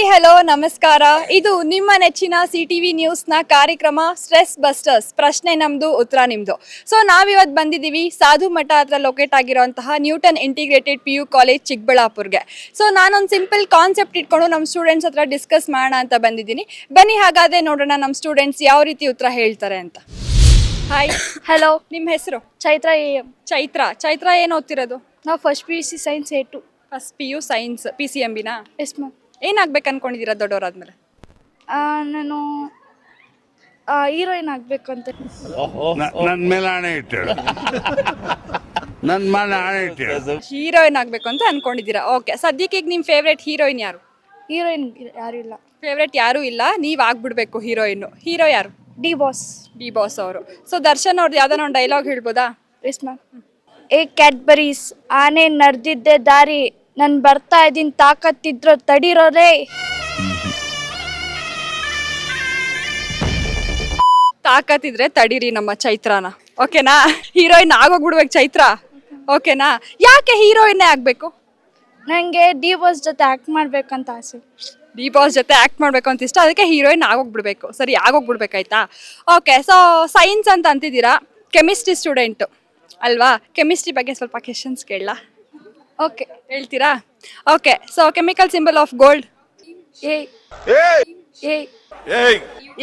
Hello ನಮಸ್ಕಾರ. ಇದು ನಿಮ್ಮ ನೆಚ್ಚಿನ CTV ನ್ಯೂಸ್ನ ಕಾರ್ಯಕ್ರಮ ಸ್ಟ್ರೆಸ್ ಬಸ್ಟರ್ಸ್. ಪ್ರಶ್ನೆ ನಮ್ಮದು, ಉತ್ತರ ನಿಮ್ಮದು. ಸೊ ನಾವಿವತ್ತು ಬಂದಿದ್ದೀವಿ ಸಾಧು ಮಠ ಹತ್ರ ಲೊಕೇಟ್ ಆಗಿರುವಂತಹ ನ್ಯೂಟನ್ ಇಂಟಿಗ್ರೇಟೆಡ್ PU ಕಾಲೇಜ್ ಚಿಕ್ಕಬಳ್ಳಾಪುರ್ಗೆ. ಸೊ ನಾನೊಂದು ಸಿಂಪಲ್ ಕಾನ್ಸೆಪ್ಟ್ ಇಟ್ಕೊಂಡು ನಮ್ಮ ಸ್ಟೂಡೆಂಟ್ಸ್ ಹತ್ರ ಡಿಸ್ಕಸ್ ಮಾಡೋಣ ಅಂತ ಬಂದಿದ್ದೀನಿ. ಬನ್ನಿ ಹಾಗಾದರೆ ನೋಡೋಣ ನಮ್ಮ ಸ್ಟೂಡೆಂಟ್ಸ್ ಯಾವ ರೀತಿ ಉತ್ತರ ಹೇಳ್ತಾರೆ ಅಂತ. ಹಾಯ್. ಹಲೋ, ನಿಮ್ಮ ಹೆಸರು? ಚೈತ್ರ AM. ಚೈತ್ರ ಏನು ಓದ್ತಿರೋದು? ನಾವು first PUC science A2. First PU science PCMBನಾ? Yes ma'am. ಏನಾಗ್ಬೇಕು ಅನ್ಕೊಂಡಿದ್ದೀರಾ ದೊಡ್ಡವರಾದ್ಮೇಲೆ? ನಾನು ಹೀರೋಯಿನ್ ಆಗಬೇಕು ಅಂತ. ನನ್ನ ಮೇಲೆ ಆಣೆ ಇಟ್ಟು ನನ್ನ ಮೇಲೆ ಆಣೆ ಇಟ್ಟು ಹೀರೋಯಿನ್ ಆಗಬೇಕು ಅಂತ ಅನ್ಕೊಂಡಿದ್ದೀರಾ. ಓಕೆ, ಸದ್ಯಕ್ಕೆ ಈಗ ನಿಮ್ಮ ಫೇವ್ರೇಟ್ ಹೀರೋಯಿನ್ ಯಾರು? ಹೀರೋಯಿನ್ ಯಾರು ಇಲ್ಲ. ಫೇವ್ರೇಟ್ ಯಾರೂ ಇಲ್ಲ, ನೀವು ಆಗ್ಬಿಡ್ಬೇಕು ಹೀರೋಯಿನ್ನು. ಹೀರೋ ಯಾರು? ಡಿ ಬಾಸ್ ಅವರು. ಸೊ ದರ್ಶನ್ ಅವ್ರದ್ದು ಯಾವ್ದಾನ ಒಂದು ಡೈಲಾಗ್ ಹೇಳ್ಬೋದಾ? Yes ma'am. ಏ ಕ್ಯಾಡ್ಬರೀಸ್, ಆನೆ ನಡೆದಿದ್ದೆ ದಾರಿ, ನಾನು ಬರ್ತಾ ಇದ್ದೀನಿ, ತಾಕತ್ತಿದ್ರು ತಡಿರೋರೇ. ತಾಕತ್ತಿದ್ರೆ ತಡೀರಿ ನಮ್ಮ ಚೈತ್ರನ. ಓಕೆನಾ? ಹೀರೋಯಿನ್ ಆಗೋಗ್ಬಿಡ್ಬೇಕು ಚೈತ್ರ. ಓಕೆನಾ? ಯಾಕೆ ಹೀರೋಯಿನ್ನೇ ಆಗಬೇಕು? ನನಗೆ ಡಿ ಬಾಸ್ ಜೊತೆ ಆ್ಯಕ್ಟ್ ಮಾಡ್ಬೇಕಂತ ಆಸೆ. ಡಿ ಬಾಸ್ ಜೊತೆ ಆ್ಯಕ್ಟ್ ಮಾಡಬೇಕು ಅಂತ ಇಷ್ಟ, ಅದಕ್ಕೆ ಹೀರೋಯಿನ್ ಆಗೋಗ್ಬಿಡ್ಬೇಕು. ಸರಿ, ಆಗೋಗ್ಬಿಡ್ಬೇಕಾಯ್ತಾ? ಓಕೆ, ಸೊ ಸೈನ್ಸ್ ಅಂತ ಅಂತಿದ್ದೀರಾ, ಕೆಮಿಸ್ಟ್ರಿ ಸ್ಟೂಡೆಂಟು ಅಲ್ವಾ? ಕೆಮಿಸ್ಟ್ರಿ ಬಗ್ಗೆ ಸ್ವಲ್ಪ ಕ್ವೆಶನ್ಸ್ ಕೇಳಲಾ? ಓಕೆ, ಹೇಳ್ತೀರಾ? Okay, so chemical symbol of gold? ಏ ಏ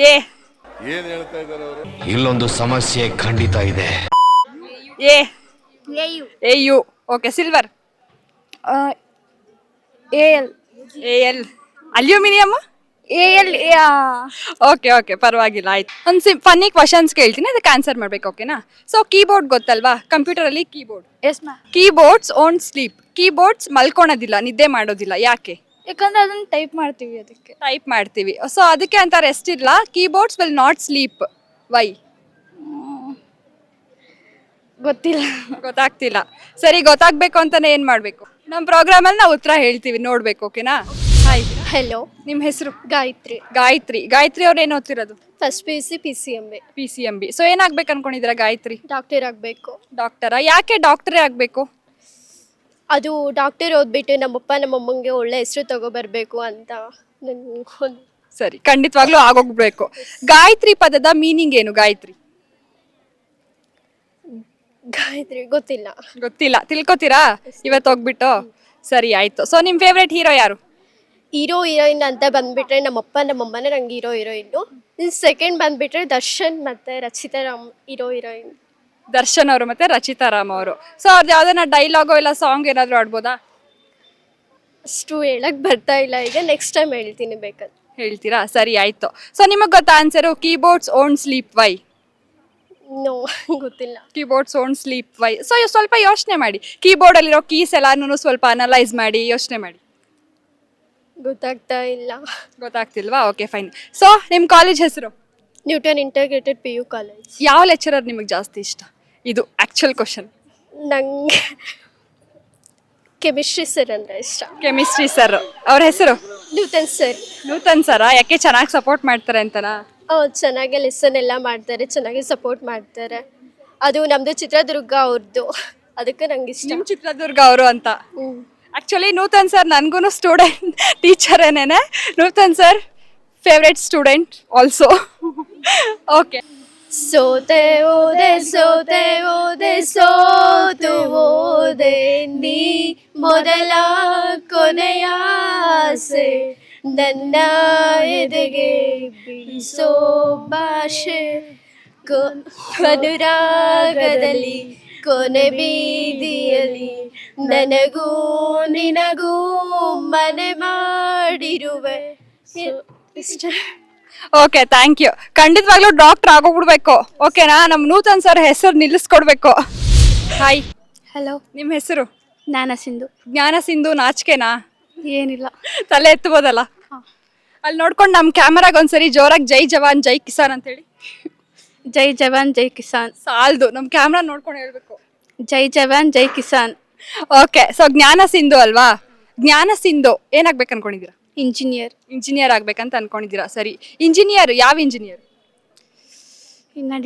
ಎ. ಏನ್ ಹೇಳ್ತಾ ಇದ್ದಾರೆ ಅವರು? ಇಲ್ಲೊಂದು ಸಮಸ್ಯೆ ಖಂಡಿತ ಇದೆ. A U. Okay, silver? AL. AL. Aluminium? AL. Okay, ಪರವಾಗಿಲ್ಲ, ಆಯ್ತು. ಒಂದು ಫನ್ನಿ ಕ್ವಶನ್ಸ್ ಕೇಳ್ತೀನಿ, ಅದಕ್ಕೆ ಆನ್ಸರ್ ಮಾಡ್ಬೇಕು. ಓಕೆನಾ? ಸೊ ಕೀಬೋರ್ಡ್ ಗೊತ್ತಲ್ವಾ? ಕಂಪ್ಯೂಟರಲ್ಲಿ keyboard. Yes ma'am. Keyboards won't sleep. Keyboards ಮಲ್ಕೊಳೋದಿಲ್ಲ, ನಿದ್ದೆ ಮಾಡೋದಿಲ್ಲ. ಯಾಕೆ? ಯಾಕಂದ್ರೆ ಅದನ್ನು ಟೈಪ್ ಮಾಡ್ತೀವಿ, ಅದಕ್ಕೆ ಟೈಪ್ ಮಾಡ್ತೀವಿ. ಸೊ ಅದಕ್ಕೆ ಅಂತ ರೆಸ್ಟ್ ಇಲ್ಲ. Keyboards will not sleep. Why? ಗೊತ್ತಿಲ್ಲ. ಗೊತ್ತಾಗ್ತಿಲ್ಲ. ಸರಿ, ಗೊತ್ತಾಗ್ಬೇಕು ಅಂತಾನೆ ಏನು ಮಾಡಬೇಕು? ನಮ್ಮ ಪ್ರೋಗ್ರಾಮಲ್ಲಿ ನಾವು ಉತ್ತರ ಹೇಳ್ತೀವಿ, ನೋಡ್ಬೇಕು. ಓಕೆನಾ? ಹಾಯ್. ಹಲೋ, ನಿಮ್ಮ ಹೆಸರು? ಗಾಯತ್ರಿ. ಅವ್ರು ಏನು ಓದ್ತಿರೋದು? First PUC PCMB. ಸೊ ಏನಾಗ್ಬೇಕು ಅನ್ಕೊಂಡಿದ್ದೀರಾ ಗಾಯತ್ರಿ? ಡಾಕ್ಟರ್ ಆಗಬೇಕು. ಡಾಕ್ಟರಾ? ಯಾಕೆ ಡಾಕ್ಟರೇ ಆಗಬೇಕು? ಅದು ಡಾಕ್ಟರ್ ಓದ್ಬಿಟ್ಟು ನಮ್ಮಪ್ಪ ನಮ್ಮಮ್ಮಂಗೆ ಒಳ್ಳೆ ಹೆಸರು ತಗೊಬರ್ಬೇಕು ಅಂತ ನನ್ನ. ಸರಿ, ಖಂಡಿತವಾಗ್ಲೂ ಆಗೋಗ್ಬೇಕು. ಗಾಯತ್ರಿ ಪದದ ಮೀನಿಂಗ್ ಏನು? ಗಾಯತ್ರಿ ಗೊತ್ತಿಲ್ಲ, ತಿಳ್ಕೊತೀರಾ ಇವತ್ತು ಹೋಗ್ಬಿಟ್ಟು? ಸರಿ, ಆಯ್ತು. ಸೊ ನಿಮ್ಮ ಫೇವ್ರೇಟ್ ಹೀರೋ ಯಾರು? ಹೀರೋಯಿನ್ ಅಂತ ಬಂದ್ಬಿಟ್ರೆ ನಮ್ಮಪ್ಪ ನಮ್ಮಮ್ಮನೇ ನಂಗೆ ಹೀರೋಯಿನ್ನು. ಸೆಕೆಂಡ್ ಬಂದ್ಬಿಟ್ರೆ ದರ್ಶನ್ ಮತ್ತೆ ರಚಿತಾ ರಾಮ್, ಹೀರೋಯಿನ್. ದರ್ಶನ್ ಅವರು ಮತ್ತೆ ರಚಿತಾ ರಾಮ್ ಅವರು. ಸೊ ಅವ್ರದ್ದು ಯಾವ್ದಾನ ಡೈಲಾಗೋ ಇಲ್ಲ ಸಾಂಗ್ ಏನಾದ್ರು ಆಡ್ಬೋದಾ? ಅಷ್ಟು ಹೇಳಕ್ ಬರ್ತಾ ಇಲ್ಲ ಈಗ, ನೆಕ್ಸ್ಟ್ ಟೈಮ್ ಹೇಳ್ತೀನಿ ಬೇಕಾದ್ರೆ. ಹೇಳ್ತೀರಾ? ಸರಿ, ಆಯ್ತು. ಸೊ ನಿಮಗೆ ಗೊತ್ತಾ answer? Keyboards won't sleep. Why? No, ಗೊತ್ತಿಲ್ಲ. Keyboards won't sleep. Why? So ಸ್ವಲ್ಪ ಯೋಚನೆ ಮಾಡಿ. ಕೀಬೋರ್ಡಲ್ಲಿರೋ ಕೀಸ್ ಎಲ್ಲಾನು ಸ್ವಲ್ಪ ಅನಲೈಸ್ ಮಾಡಿ ಯೋಚನೆ ಮಾಡಿ. ಗೊತ್ತಾಗ್ತಿಲ್ವಾ? Okay, fine. ಸೊ ನಿಮ್ಮ ಕಾಲೇಜ್ ಹೆಸರು? Newton integrated PU college. ಯಾವ ಲೆಕ್ಚರರ್ ನಿಮಗೆ ಜಾಸ್ತಿ ಇಷ್ಟ? ಇದು ಆ್ಯಕ್ಚುಯಲ್ ಕ್ವಶನ್. ನಂಗೆ ಕೆಮಿಸ್ಟ್ರಿ ಸರ್ ಅಂದರೆ ಇಷ್ಟ. Chemistry sir. ಅವ್ರ ಹೆಸರು? ನೂತನ್ ಸರ. ಯಾಕೆ ಚೆನ್ನಾಗಿ ಸಪೋರ್ಟ್ ಮಾಡ್ತಾರೆ ಅಂತನಾ? ಚೆನ್ನಾಗಿ ಲೆಸನ್ ಎಲ್ಲ ಮಾಡ್ತಾರೆ, ಚೆನ್ನಾಗಿ ಸಪೋರ್ಟ್ ಮಾಡ್ತಾರೆ. ಅದು ನಮ್ಮದು ಚಿತ್ರದುರ್ಗ ಅವ್ರದ್ದು, ಅದಕ್ಕೆ ನಂಗೆ ಇಷ್ಟ. ನಿಮ್ಮ ಚಿತ್ರದುರ್ಗ ಅವರು ಅಂತ. ಆ್ಯಕ್ಚುಲಿ ನೂತನ್ ಸರ್ ನನಗೂ ಸ್ಟೂಡೆಂಟ್ ಟೀಚರ್ ಏನೇನೆ. Nutan sir favourite student also. Okay. ಸೋತೆ ಓದೆ ಸೋತು ಓದೆ ನೀ ಮೊದಲ ಕೊನೆಯ ಆಸೆ, ನನ್ನ ಎದೆಗೆ ಬಿಡಿಸೋ ಭಾಷೆ, ಅನುರಾಗದಲ್ಲಿ ಕೊನೆ ಬೀದಿಯಲ್ಲಿ ನನಗೂ ನಿನಗೂ ಮನೆ ಮಾಡಿರುವೆ. Okay, thank you. ಖಂಡಿತವಾಗ್ಲೂ ಡಾಕ್ಟರ್ ಆಗೋಗ್ಬಿಡ್ಬೇಕು. ಓಕೆನಾ? ನಮ್ಮ ನೂತನ್ ಸರ್ ಹೆಸರು ನಿಲ್ಲಿಸ್ಕೊಡ್ಬೇಕು. ಹಾಯ್. ಹಲೋ, ನಿಮ್ಮ ಹೆಸರು? ಜ್ಞಾನ ಸಿಂಧು. ನಾಚಿಕೆನಾ? ಏನಿಲ್ಲ. ತಲೆ ಎತ್ತಬೋದಲ್ಲ? ಅಲ್ಲಿ ನೋಡ್ಕೊಂಡು ನಮ್ಮ ಕ್ಯಾಮರಾಗ ಒಂದ್ಸರಿ ಜೋರಾಗಿ ಜೈ ಜವಾನ್ ಜೈ ಕಿಸಾನ್ ಅಂತೇಳಿ. ಜೈ ಜವಾನ್ ಜೈ ಕಿಸಾನ್ ಸಾಲ್ದು, ನಮ್ಮ ಕ್ಯಾಮ್ರಾ ನೋಡ್ಕೊಂಡು ಹೇಳ್ಬೇಕು. ಜೈ ಜವಾನ್ ಜೈ ಕಿಸಾನ್. ಓಕೆ, ಸೊ ಜ್ಞಾನ ಸಿಂಧು ಅಲ್ವಾ? ಜ್ಞಾನ ಸಿಂಧು ಏನಾಗ್ಬೇಕು ಅನ್ಕೊಂಡಿದ್ದೀರಾ? ಇಂಜಿನಿಯರ್ ಆಗ್ಬೇಕಂತ ಅನ್ಕೊಂಡಿದ್ದೀರಾ? ಸರಿ, ಇಂಜಿನಿಯರ್ ಯಾವ ಇಂಜಿನಿಯರ್? ಇನ್ನೂ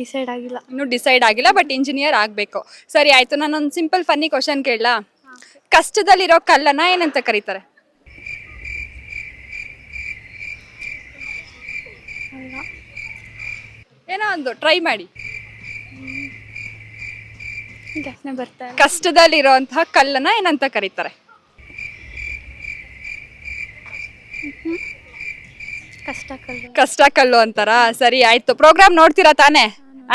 ಡಿಸೈಡ್ ಆಗಿಲ್ಲ, ಬಟ್ ಇಂಜಿನಿಯರ್ ಆಗಬೇಕು. ಸರಿ, ಆಯಿತು. ನಾನೊಂದು ಸಿಂಪಲ್ ಫನ್ನಿ ಕ್ವಶನ್ ಕೇಳಲಾ? ಕಷ್ಟದಲ್ಲಿರೋ ಕಲ್ಲನ್ನ ಏನಂತ ಕರೀತಾರೆ? ಏನೋ ಒಂದು ಟ್ರೈ ಮಾಡಿ. ಘಟನೆ ಬರ್ತಾ ಇಲ್ಲ. ಕಷ್ಟದಲ್ಲಿರುವಂತಹ ಕಲ್ಲನ್ನ ಏನಂತ ಕರೀತಾರೆ? ಕಷ್ಟ ಕಲ್ಲು ಅಂತಾರ. ಸರಿ ಆಯ್ತು. ಪ್ರೋಗ್ರಾಮ್ ನೋಡ್ತೀರಾ ತಾನೇ?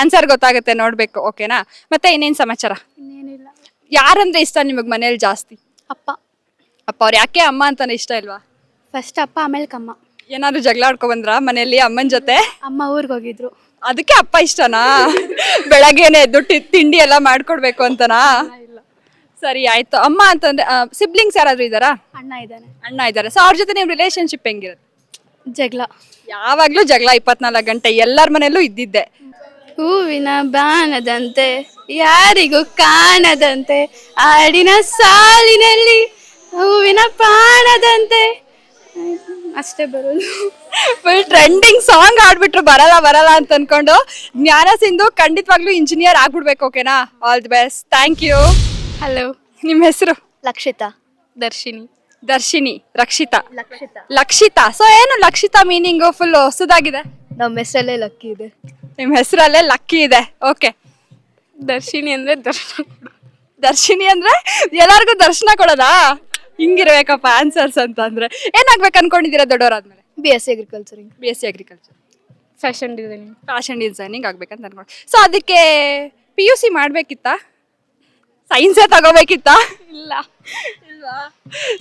ಆನ್ಸರ್ ಗೊತ್ತಾಗುತ್ತೆ, ನೋಡ್ಬೇಕು. ಓಕೆನಾ? ಮತ್ತೆ ಇನ್ನೇನ್ ಸಮಾಚಾರ? ಇನ್ನೇನಿಲ್ಲ. ಯಾರಂದ್ರೆ ಇಷ್ಟ ನಿಮಗ್ ಮನೇಲಿ ಜಾಸ್ತಿ? ಅಪ್ಪ. ಅಪ್ಪ. ಅವ್ರು ಯಾಕೆ ಅಮ್ಮ ಅಂತಾನೆ ಇಷ್ಟ ಇಲ್ವಾ? ಫಸ್ಟ್ ಅಪ್ಪ, ಆಮೇಲೆ ಕಮ್ಮ. ಏನಾದ್ರು ಜಗಳ ಆಡ್ಕೊ ಬಂದ್ರ ಮನೇಲಿ ಅಮ್ಮನ ಜೊತೆ? ಅಮ್ಮ ಊರಿಗೆ ಹೋಗಿದ್ರು. ಅದಕ್ಕೆ ಅಪ್ಪ ಇಷ್ಟನಾ? ಬೆಳಗ್ಗೆನೆ ಎದ್ದು ತಿಂಡಿ ಎಲ್ಲ ಮಾಡ್ಕೊಡ್ಬೇಕು ಅಂತನಾ? ಸರಿ ಆಯ್ತು. ಅಮ್ಮ ಅಂತಂದ್ರೆ ಸಿಬ್ಲಿಂಗ್ಸ್ ಯಾರಾದ್ರೂ ಇದಾರಾ? ಅಣ್ಣ ಇದ್ದಾನೆ. ಅಣ್ಣ ಇದಾರೆ. ಸೊ ಅವ್ರ ಜೊತೆ ನಿಮ್ ರಿಲೇಶನ್ಶಿಪ್ ಹೆಂಗಿರುತ್ತೆ? ಜಗಳ. ಯಾವಾಗ್ಲೂ ಜಗಳ 24 ಗಂಟೆ ಎಲ್ಲರ ಮನೇಲೂ ಇದ್ದಿದ್ದೆ. ಹೂವಿನ ಬಾಣದಂತೆ ಯಾರಿಗೂ ಕಾಣದಂತೆ ಆಡಿನ ಸಾಲಿನಲ್ಲಿ ಹೂವಿನ ಬಾಣದಂತೆ. ಅಷ್ಟೇ ಬರೋದು. ಫುಲ್ ಟ್ರೆಂಡಿಂಗ್ ಸಾಂಗ್ ಆಡ್ಬಿಟ್ರು ಬರಲ್ಲ ಅಂತ ಅನ್ಕೊಂಡು. ಜ್ಞಾನ ಸಿಂಧು ಖಂಡಿತವಾಗ್ಲೂ ಇಂಜಿನಿಯರ್ ಆಗ್ಬಿಡ್ಬೇಕು. ಓಕೆನಾ? All the best. Thank you. Hello. ನಿಮ್ಮ ಹೆಸರು? ಲಕ್ಷಿತಾ. ದರ್ಶಿನಿ. ದರ್ಶಿನಿ. ಲಕ್ಷಿತಾ. ಸೊ ಏನು ಲಕ್ಷಿತಾ ಮೀನಿಂಗು? ಫುಲ್ ಹೊಸದಾಗಿದೆ. ನಮ್ಮ ಹೆಸರಲ್ಲೇ ಲಕ್ಕಿ ಇದೆ. ನಿಮ್ ಹೆಸರಲ್ಲೇ ಲಕ್ಕಿ ಇದೆ. ಓಕೆ. ದರ್ಶಿನಿ ಅಂದ್ರೆ ದರ್ಶಿನಿ ಅಂದ್ರೆ ಎಲ್ಲಾರ್ಗು ದರ್ಶನ ಕೊಡೋದಾ? ಹಿಂಗಿರ್ಬೇಕಪ್ಪ ಆನ್ಸರ್ಸ್ ಅಂತ ಅಂದ್ರೆ. ಏನಾಗ್ಬೇಕು ಅನ್ಕೊಂಡಿದ್ದೀರಾ ದೊಡ್ಡವರಾದ್ಮೇಲೆ? BSc ಅಗ್ರಿಕಲ್ಚರಿಂಗ್. BSc agriculture. Fashion designing. Fashion designing ಆಗ್ಬೇಕಂತ ಅನ್ಕೊಂಡು. ಸೊ ಅದಕ್ಕೆ PUC ಮಾಡ್ಬೇಕಿತ್ತಾ? ಸೈನ್ಸೇ ತಗೋಬೇಕಿತ್ತಾ? ಇಲ್ಲ.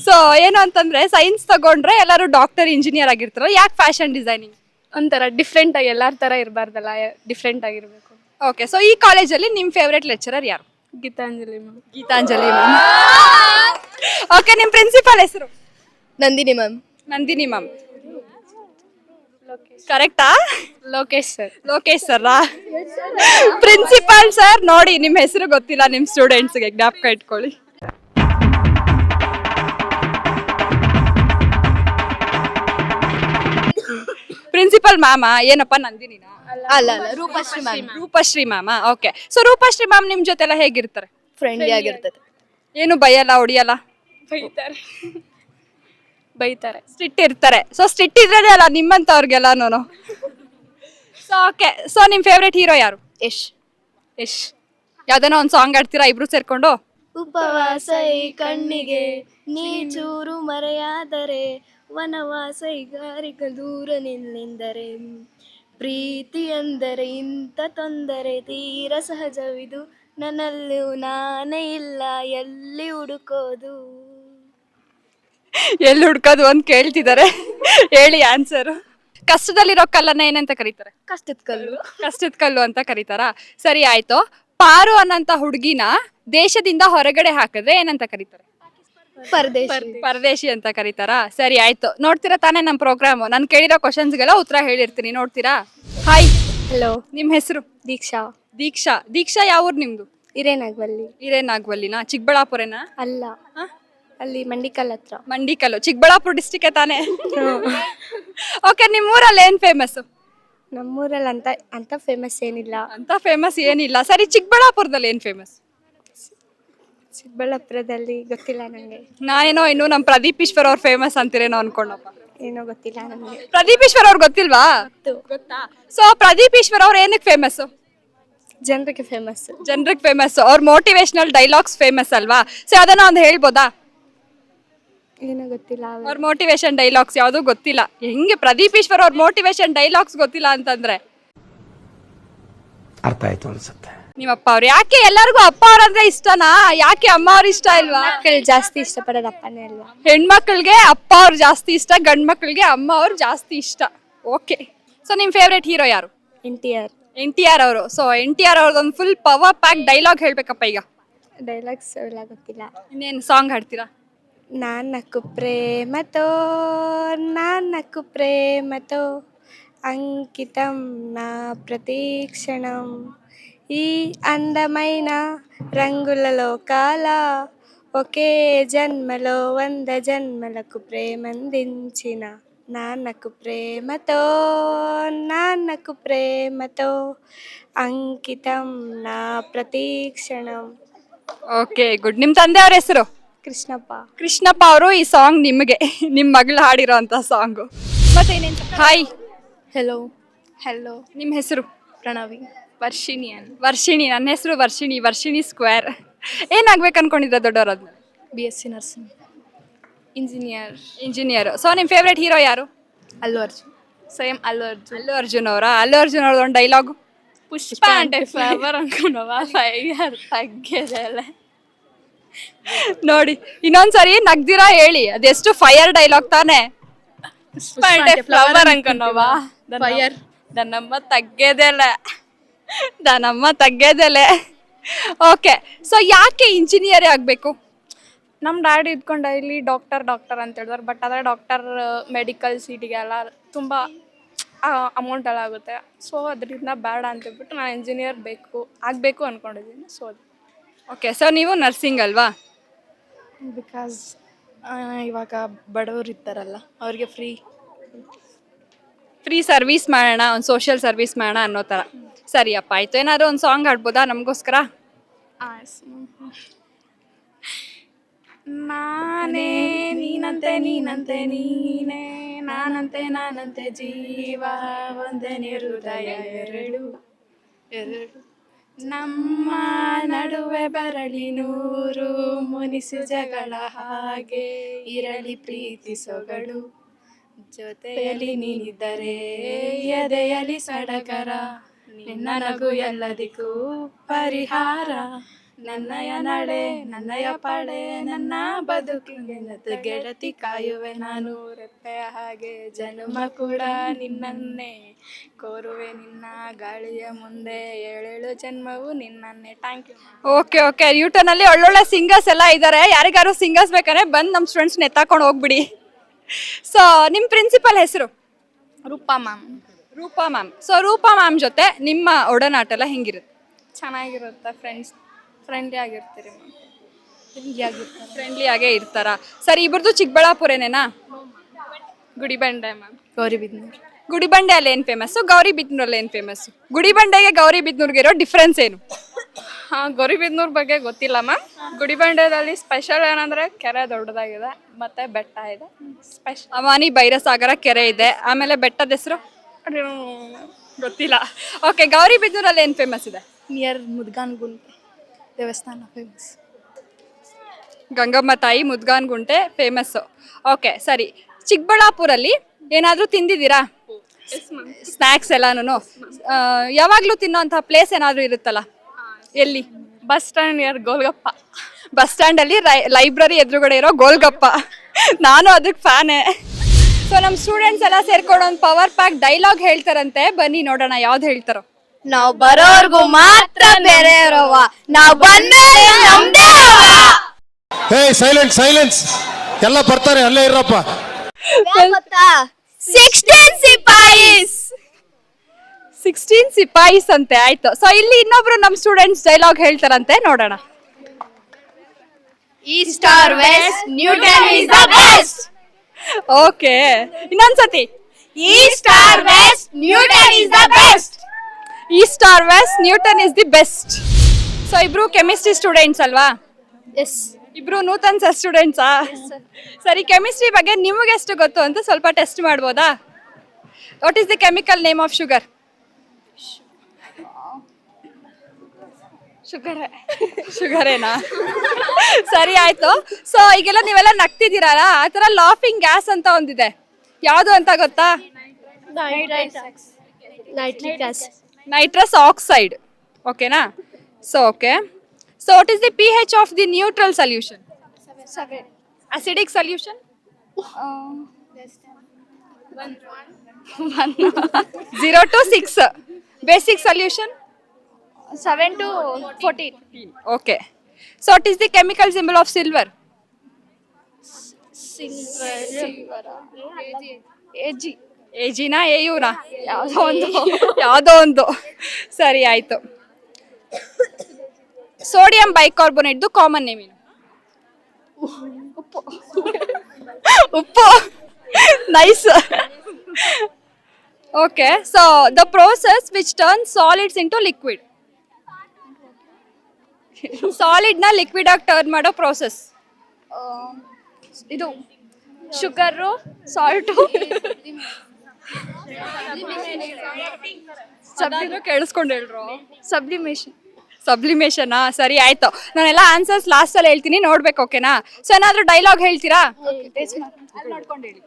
ಸೊ ಏನು ಅಂತಂದ್ರೆ ಸೈನ್ಸ್ ತಗೊಂಡ್ರೆ ಎಲ್ಲರೂ ಡಾಕ್ಟರ್, ಇಂಜಿನಿಯರ್ ಆಗಿರ್ತಾರ. ಯಾಕೆ ಫ್ಯಾಷನ್ ಡಿಸೈನಿಂಗ್? ಒಂಥರ ಡಿಫ್ರೆಂಟ್ ಆಗಿ ಎಲ್ಲಾರ ತರ ಇರಬಾರ್ದಲ್ಲ, ಡಿಫ್ರೆಂಟ್ ಆಗಿರ್ಬೇಕು. ಓಕೆ. ಸೊ ಈ ಕಾಲೇಜಲ್ಲಿ ನಿಮ್ ಫೇವ್ರೆಟ್ ಲೆಕ್ಚರರ್ ಯಾರು? Geetanjali ma'am. Geetanjali ma'am. Okay. ನಿಮ್ ಪ್ರಿನ್ಸಿಪಾಲ್ ಹೆಸರು? ನಂದಿನಿ ಮ್ಯಾಮ್. ನಂದಿನಿ ಮ್ಯಾಮ್. ಕರೆಕ್ಟಾ? Lokesh sir. Lokesh sir. Principal sir ನೋಡಿ, ನಿಮ್ ಹೆಸರು ಗೊತ್ತಿಲ್ಲ ನಿಮ್ ಸ್ಟೂಡೆಂಟ್ಸ್ಗೆ, ಜ್ಞಾಪಕ ಇಟ್ಕೊಳ್ಳಿ. ಪ್ರಿನ್ಸಿಪಲ್ ಮ್ಯಾಮ ಏನಪ್ಪ? ನಂದಿನಿನಾ? ಅಲ್ಲ Roopashree ma'am. Roopashree ma'am. Okay. So Roopashree ma'am ನಿಮ್ ಜೊತೆ ಎಲ್ಲ ಹೇಗಿರ್ತಾರೆ? ಫ್ರೆಂಡ್ಲಿ ಆಗಿರ್ತದೆ. ಏನು ಬೈಯಲ್ಲ, ಹೊಡಿಯಲ್ಲ? ಬೈತಾರೆ. ಸ್ಟ್ರಿಕ್ಟ್ ಇರ್ತಾರೆ. ಸೊ ಸ್ಟ್ರಿಕ್ಟ್ ಇದ್ರದೇ ಅಲ್ಲ ನಿಮ್ಮಂತವ್ರಿಗೆಲ್ಲಾನು. So okay. ಸೊ ನಿಮ್ ಫೇವ್ರೆಟ್ ಹೀರೋ ಯಾರು? ಯಶ್. ಯಾವ್ದಾನ ಒಂದ್ ಸಾಂಗ್ ಆಡ್ತೀರಾ ಇಬ್ರು ಸೇರ್ಕೊಂಡು? ಉಪವಾಸ ಈ ಕಣ್ಣಿಗೆ ನೀ ಚೂರು ಮರೆಯಾದರೆ ವನವಾಸ ಈಗಾರಿಕ ದೂರ ನಿನ್ನೆಂದರೆ ಪ್ರೀತಿ ಅಂದರೆ ಇಂಥ ತೊಂದರೆ ತೀರ ಸಹಜವಿದು ನನ್ನಲ್ಲೂ ನಾನೇ ಇಲ್ಲ ಎಲ್ಲಿ ಹುಡುಕೋದು. ಎಲ್ಲಿ ಹುಡ್ಕೋದು ಅಂತ ಕೇಳ್ತಿದ್ದಾರೆ. ಹೇಳಿ ಆನ್ಸರ್. ಕಷ್ಟದಲ್ಲಿರೋ ಕಲ್ಲನ್ನ ಏನಂತ ಕರೀತಾರೆ? ಕಷ್ಟದ ಕಲ್ಲು. ಕಷ್ಟದ ಕಲ್ಲು ಅಂತ ಕರೀತಾರಾ? ಸರಿ ಆಯ್ತು. ಪಾರು ಅನ್ನಂತ ಹುಡುಗಿನ ದೇಶದಿಂದ ಹೊರಗಡೆ ಹಾಕಿದ್ರೆ ಏನಂತ ಕರೀತಾರೆ? ಪರದೇಶಿ ಅಂತ ಕರೀತಾರಾ? ಸರಿ ಆಯ್ತು. ನೋಡ್ತೀರಾ ತಾನೇ ನಮ್ ಪ್ರೋಗ್ರಾಮ್? ನಾನು ಕೇಳಿರೋ ಕ್ವಶನ್ಸ್ಗೆಲ್ಲ ಉತ್ತರ ಹೇಳಿರ್ತೀನಿ, ನೋಡ್ತೀರಾ? ಹಾಯ್. ಹಲೋ. ನಿಮ್ ಹೆಸರು? ದೀಕ್ಷಾ. ದೀಕ್ಷಾ ಯಾವ ಊರು ನಿಮ್ದು? ಹಿರೇನಾಗ್ವಲ್ಲಿನಾ? ಚಿಕ್ಕಬಳ್ಳಾಪುರನಾ? ಅಲ್ಲ, ಅಲ್ಲಿ ಮಂಡಿಕಲ್ ಹತ್ರ. ಮಂಡಿಕಲ್ಲು ಚಿಕ್ಕಬಳ್ಳಾಪುರ ಡಿಸ್ಟಿಕ್ ತಾನೇ? ಓಕೆ. ನಿಮ್ ಊರಲ್ಲಿ ಏನ್ ಫೇಮಸ್? ನಮ್ಮೂರಲ್ಲಿ ಅಂತ ಫೇಮಸ್ ಏನಿಲ್ಲ. ಅಂತ ಫೇಮಸ್ ಏನಿಲ್ಲ. ಸರಿ, ಚಿಕ್ಕಬಳ್ಳಾಪುರದಲ್ಲಿ ಏನ್ ಫೇಮಸ್? ಚಿಕ್ಕಬಳ್ಳಾಪುರದಲ್ಲಿ ಗೊತ್ತಿಲ್ಲ ನಂಗೆ. ನಾನೇನೋ ಇನ್ನು ನಮ್ ಪ್ರದೀಪ್ ಈಶ್ವರ್ ಅವ್ರ ಫೇಮಸ್ ಅಂತೀರೇನೋ ಅನ್ಕೊಂಡಪ್ಪ. ಏನೋ ಗೊತ್ತಿಲ್ಲ ನಮ್ಗೆ. ಪ್ರದೀಪ್ ಈಶ್ವರ್ ಅವ್ರು ಗೊತ್ತಿಲ್ವಾ? ಗೊತ್ತಾ? ಸೊ ಪ್ರದೀಪ್ ಈಶ್ವರ್ ಅವ್ರು ಏನಕ್ಕೆ ಫೇಮಸ್? ಜನರಿಗೆ ಫೇಮಸ್. ಅವ್ರ ಮೋಟಿವೇಶನಲ್ ಡೈಲಾಗ್ಸ್ ಫೇಮಸ್ ಅಲ್ವಾ? ಸೊ ಅದನ್ನ ಒಂದು ಹೇಳ್ಬೋದಾ? ಏನೋ ಗೊತ್ತಿಲ್ಲ. ಅವ್ರ ಮೋಟಿವೇಶನ್ ಡೈಲಾಗ್ಸ್ ಯಾವ್ದು ಗೊತ್ತಿಲ್ಲ? ಹೆಂಗೆ ಪ್ರದೀಪ್ ಈಶ್ವರ್ ಅವ್ರ ಮೋಟಿವೇಶನ್ ಡೈಲಾಗ್ಸ್ ಗೊತ್ತಿಲ್ಲ ಅಂತಂದ್ರೆ? ಅರ್ಥ ಆಯ್ತು ಅನ್ಸುತ್ತೆ. ನಿಮ್ಮಪ್ಪ ಅವ್ರು. ಯಾಕೆ ಎಲ್ಲರಿಗೂ ಅಪ್ಪ ಅವ್ರಂದ್ರೆ ಇಷ್ಟನಾ? ಯಾಕೆ ಅಮ್ಮ ಅವ್ರ ಇಷ್ಟ ಇಲ್ವಾ? ಜಾಸ್ತಿ ಇಷ್ಟಪಡೋದು ಅಪ್ಪನೇ ಅಲ್ವಾ? ಹೆಣ್ಮಕ್ಳಿಗೆ ಅಪ್ಪ ಅವ್ರು ಜಾಸ್ತಿ ಇಷ್ಟ, ಗಂಡ್ ಮಕ್ಳಿಗೆ ಅಮ್ಮ ಅವ್ರು ಜಾಸ್ತಿ ಇಷ್ಟ. ಓಕೆ. ಸೊ ನಿಮ್ ಫೇವ್ರೇಟ್ ಹೀರೋ ಯಾರು? NTR ಅವರು. ಸೊ NTR ಅವ್ರದೊಂದು ಫುಲ್ ಪವರ್ ಪ್ಯಾಕ್ ಡೈಲಾಗ್ ಹೇಳ್ಬೇಕಪ್ಪ ಈಗ. ಡೈಲಾಗ್ಸ್ ಎಲ್ಲ ಗೊತ್ತಿಲ್ಲ. ಇನ್ನೇನು ಸಾಂಗ್ ಹಾಡ್ತೀರಾ? ನಾನಕ್ಕು ಪ್ರೇಮತೋ అంకితం నా ప్రతీక్షణం ఈ అందమైన రంగులలో కాల ఒకే జన్మలో 100 జన్మలకు ప్రేమందించిన నాన్నకు ప్రేమతో అంకితం నా ప్రతీక్షణం. Okay, good. ನಿಮ್ ತಂದೆ ಅವ್ರ ಹೆಸರು? ಕೃಷ್ಣಪ್ಪ ಅವರು. ಈ ಸಾಂಗ್ ನಿಮಗೆ, ನಿಮ್ ಮಗಳು ಹಾಡಿರೋ ಅಂತ ಸಾಂಗು. ಮತ್ತೆ ಹಾಯ್. ಹಲೋ. ನಿಮ್ಮ ಹೆಸರು? ಪ್ರಣವಿ ವರ್ಷಿಣಿ ಅಂತ ವರ್ಷಿಣಿ, ನನ್ನ ಹೆಸರು ವರ್ಷಿಣಿ ಸ್ಕ್ವೇರ್. ಏನಾಗ್ಬೇಕು ಅನ್ಕೊಂಡಿದ್ರೆ ದೊಡ್ಡವರಾದ್ಮೇಲೆ? BSc nursing engineer. ಸೊ ನಿಮ್ಮ ಫೇವ್ರೆಟ್ ಹೀರೋ ಯಾರು? ಅಲ್ಲು ಅರ್ಜುನ್. ಸೇಮ್ ಅಲ್ಲು ಅರ್ಜುನ್. ಅಲ್ಲು ಅರ್ಜುನ್ ಅವ್ರದ್ದು ಒಂದು ಡೈಲಾಗು. ಪುಷ್ಪ అంటే ಫ್ಲವರ್ ಅನ್ಕೊಂಡವ ಫೈರ್ ತಗ್ಗೆದೆಲ್ಲ. ನೋಡಿ ಇನ್ನೊಂದ್ಸರಿ ನಗ್ದಿರಾ ಹೇಳಿ, ಅದೆಷ್ಟು ಫೈರ್ ಡೈಲಾಗ್ ತಾನೆ. ಪುಷ್ಪ అంటే ಫ್ಲವರ್ ಅನ್ಕೊಂಡವ ಫೈರ್ ದನಮ್ಮ ತಗ್ಗೆದೆಲೆ. ಓಕೆ, ಸೊ ಯಾಕೆ ಇಂಜಿನಿಯರೇ ಆಗಬೇಕು? ನಮ್ಮ ಡ್ಯಾಡಿ ಇದ್ಕೊಂಡು ಡೈಲಿ ಡಾಕ್ಟರ್ ಅಂತ ಹೇಳಿದ್ರು. ಬಟ್ ಆದರೆ ಡಾಕ್ಟರ್ ಮೆಡಿಕಲ್ ಸೀಟಿಗೆಲ್ಲ ತುಂಬ ಅಮೌಂಟ್ ಎಲ್ಲ ಆಗುತ್ತೆ. ಸೊ ಅದರಿಂದ ಬೇಡ ಅಂತೇಳ್ಬಿಟ್ಟು ನಾನು ಇಂಜಿನಿಯರ್ ಆಗಬೇಕು ಅಂದ್ಕೊಂಡಿದ್ದೀನಿ. ಸೊ ಓಕೆ, ಸೊ ನೀವು ನರ್ಸಿಂಗ್ ಅಲ್ವಾ? ಬಿಕಾಸ್ ಇವಾಗ ಬಡವರು ಇರ್ತಾರಲ್ಲ ಅವ್ರಿಗೆ ಫ್ರೀ ಸರ್ವಿಸ್ ಮಾಡೋಣ, ಒಂದು ಸೋಷಿಯಲ್ ಸರ್ವಿಸ್ ಮಾಡೋಣ ಅನ್ನೋ ಥರ. ಸರಿಯಪ್ಪ, ಆಯಿತು. ಏನಾದರೂ ಒಂದು ಸಾಂಗ್ ಹಾಡ್ಬೋದಾ ನಮಗೋಸ್ಕರ? ನಾನೇ ನೀನಂತೆ ನೀನೇ ನಾನಂತೆ ಜೀವ ಒಂದನೇ ಹೃದಯ ಎರಡು ನಮ್ಮ ನಡುವೆ ಬರಲಿ ನೂರು ಮುನಿಸು ಜಗಳ ಹಾಗೆ ಇರಲಿ ಪ್ರೀತಿ ಸೊಗಡು ಜೊತೆಯಲ್ಲಿ ನೀನಿದ್ದರೆ ಎದೆಯಲಿ ಸಡಗರ ನಿನ್ನ ನಗು ಎಲ್ಲದಕ್ಕೂ ಪರಿಹಾರ ನನ್ನಯ ನಡೆ ನನ್ನಯ ಪಡೆ ನನ್ನ ಬದುಕಿನ ಗೆಳತಿ ಕಾಯುವೆ ನಾನು ರೆಪ್ಪೆಯ ಹಾಗೆ ಜನ್ಮ ಕೂಡ ನಿನ್ನನ್ನೇ ಕೋರುವೆ ನಿನ್ನ ಗಾಳಿಯ ಮುಂದೆ ಏಳೇಳು ಜನ್ಮವು ನಿನ್ನನ್ನೇ. Thank you. ಓಕೆ, ನ್ಯೂಟನಲ್ಲಿ ಒಳ್ಳೊಳ್ಳೆ ಸಿಂಗರ್ಸ್ ಎಲ್ಲ ಇದ್ದಾರೆ. ಯಾರಿಗಾರು ಸಿಂಗರ್ಸ್ ಬೇಕಾದ್ರೆ ಬಂದು ನಮ್ಮ ಸ್ಟೂಡೆಂಟ್ಸ್ನ ಎತ್ತಾಕೊಂಡು ಹೋಗ್ಬಿಡಿ. ಸೊ ನಿಮ್ಮ ಪ್ರಿನ್ಸಿಪಲ್ ಹೆಸರು? Roopa ma'am. So Roopa ma'am ಜೊತೆ ನಿಮ್ಮ ಒಡನಾಟ ಎಲ್ಲ ಹೆಂಗಿರುತ್ತೆ? ಚೆನ್ನಾಗಿರುತ್ತೆ. Friendly ಆಗಿರ್ತೀರಿ ma'am. ಫ್ರೆಂಡ್ಲಿ ಆಗೇ ಇರ್ತಾರ. ಸರಿ, ಇಬ್ಬರದು ಚಿಕ್ಕಬಳ್ಳಾಪುರನೇನಾ? ಗುಡಿಬಂಡೆ ಮ್ಯಾಮ್. ಗೌರಿಬಿದನೂರು. ಗುಡಿಬಂಡೆಯಲ್ಲಿ ಏನು ಫೇಮಸ್ಸು, ಗೌರಿಬಿದನೂರಲ್ಲಿ ಏನು ಫೇಮಸ್ಸು? ಗುಡಿಬಂಡೆಗೆ ಗೌರಿಬಿದನೂರಿಗೆ ಇರೋ ಡಿಫ್ರೆನ್ಸ್ ಏನು? ಗೌರಿಬಿದನೂರು ಬಗ್ಗೆ ಗೊತ್ತಿಲ್ಲ ಮ್ಯಾಮ್. ಗುಡಿಬಂಡೆದಲ್ಲಿ ಸ್ಪೆಷಲ್ ಏನಂದರೆ ಕೆರೆ ದೊಡ್ಡದಾಗಿದೆ ಮತ್ತು ಬೆಟ್ಟ ಇದೆ. ಅವಾನಿ ಭೈರಸಾಗರ ಕೆರೆ ಇದೆ. ಆಮೇಲೆ ಬೆಟ್ಟದ ಹೆಸರು ಗೊತ್ತಿಲ್ಲ. ಓಕೆ, ಗೌರಿಬಿದನೂರಲ್ಲಿ ಏನು ಫೇಮಸ್ ಇದೆ? ನಿಯರ್ ಮುದ್ಗಾನ್ಗುಂಟೆ ದೇವಸ್ಥಾನ ಫೇಮಸ್. ಗಂಗಮ್ಮ ತಾಯಿ ಮುದ್ಗಾನ್ಗುಂಟೆ ಫೇಮಸ್ಸು. ಓಕೆ, ಸರಿ. ಚಿಕ್ಕಬಳ್ಳಾಪುರಲ್ಲಿ ಏನಾದರೂ ತಿಂದಿದ್ದೀರಾ? ಸ್ನ್ಯಾಕ್ಸ್ ಎಲ್ಲಾನು ಯಾವಾಗಲೂ ತಿನ್ನೋಂಥ ಪ್ಲೇಸ್ ಏನಾದರೂ ಇರುತ್ತಲ್ಲ, ಎಲ್ಲಿ? Bus stand near golgappa. Bus ಸ್ಟ್ಯಾಂಡಲ್ಲಿ ಲೈಬ್ರರಿ ಎದುರುಗಡೆ ಇರೋ ಗೋಲ್ಗಪ್ಪ. ನಾನು ಅದಕ್ಕೆ ಫ್ಯಾನೇ. ಸೊ ನಮ್ಮ ಸ್ಟೂಡೆಂಟ್ಸ್ ಎಲ್ಲ ಸೇರ್ಕೊಂಡು ಒಂದು ಪವರ್ ಪ್ಯಾಕ್ ಡೈಲಾಗ್ ಹೇಳ್ತಾರಂತೆ. ಬನ್ನಿ ನೋಡೋಣ ಯಾವ್ದು ಹೇಳ್ತಾರೋ. ನಾವ್ ಬರೋರ್ಗು ಮಾತ್ರ ಬೇರೆಯವ್ರವ್ವ, ನಾವ್ ಬಂದ್ಮೇಲೆ ನಮ್ದೇ ಅವ್ವ. ಹೇ ಸೈಲೆನ್ಸ್ ಎಲ್ಲ ಬರ್ತಾರೆ, ಅಲ್ಲೇ ಇರಪ್ಪ. ಗೊತ್ತಾ? 16 ಸಿಪಾಯಿಸ್ ಅಂತೆ. ಆಯ್ತು. ಸೊ ಇಲ್ಲಿ ಇನ್ನೊಬ್ರು ನಮ್ಮ ಸ್ಟೂಡೆಂಟ್ಸ್ ಡೈಲಾಗ್ ಹೇಳ್ತಾರಂತೆ, ನೋಡೋಣ. East or west, Newton is the best. Okay, ಇನ್ನೊಂದ್ಸತಿ. East or west, Newton is the best. East or west, Newton is the best. So ಇಬ್ರು ಕೆಮಿಸ್ಟ್ರಿ ಸ್ಟೂಡೆಂಟ್ಸ್ ಅಲ್ವಾ? ಎಸ್. ಇಬ್ರು ನೂತನ್ ಸರ್ ಸ್ಟೂಡೆಂಟ್ಸಾ? ಸರಿ, ಕೆಮಿಸ್ಟ್ರಿ ಬಗ್ಗೆ ನಿಮಗೆ ಎಷ್ಟು ಗೊತ್ತು ಅಂತ ಸ್ವಲ್ಪ ಟೆಸ್ಟ್ ಮಾಡ್ಬೋದಾ? What is the chemical name of sugar? ಶುಗರೇನಾ? ಸರಿ, ಆಯ್ತು. ಸೊ ಈಗೆಲ್ಲ ನೀವೆಲ್ಲ ನಗ್ತಿದ್ದೀರಲ್ಲ, ಆ ಥರ ಲಾಫಿಂಗ್ ಗ್ಯಾಸ್ ಅಂತ ಒಂದಿದೆ. ಯಾವುದು ಅಂತ ಗೊತ್ತಾ? Nitric acid. Nitrous oxide. ಓಕೆನಾ? So okay. So what is the pH of the neutral solution? 7. Acidic solution? 0 to 6. Basic solution? 7 to 14. Okay. So what is the chemical symbol of silver? AG ನಾ AU ನಾ? ಯಾವುದೋ ಒಂದು. ಸರಿ, ಆಯ್ತು. Sodium ಬೈಕಾರ್ಬೋನೇಟ್ದು common name ಏನು? ಉಪ್ಪು. Nice. Okay, so the process which turn solids into liquid. ಸಾಲಿಡ್ನ liquid ಆಗಿ ಟರ್ನ್ ಮಾಡೋ ಪ್ರೋಸೆಸ್ ಇದು ಶುಗರು ಸಾಲ್ಟು ಕೇಳಿಸ್ಕೊಂಡು ಹೇಳ್ರು. ಸಬ್ಲಿಮೇಷನ್. ಸಬ್ಲಿಮೇಷನಾ? ಸರಿ ಆಯ್ತು, ನಾನೆಲ್ಲ ಆನ್ಸರ್ಸ್ ಲಾಸ್ಟ್ ಅಲ್ಲಿ ಹೇಳ್ತೀನಿ, ನೋಡ್ಬೇಕು, ಓಕೆನಾ? ಸೊ ಏನಾದ್ರೂ ಡೈಲಾಗ್ ಹೇಳ್ತೀರಾ? ನೋಡ್ಕೊಂಡು ಹೇಳಿ.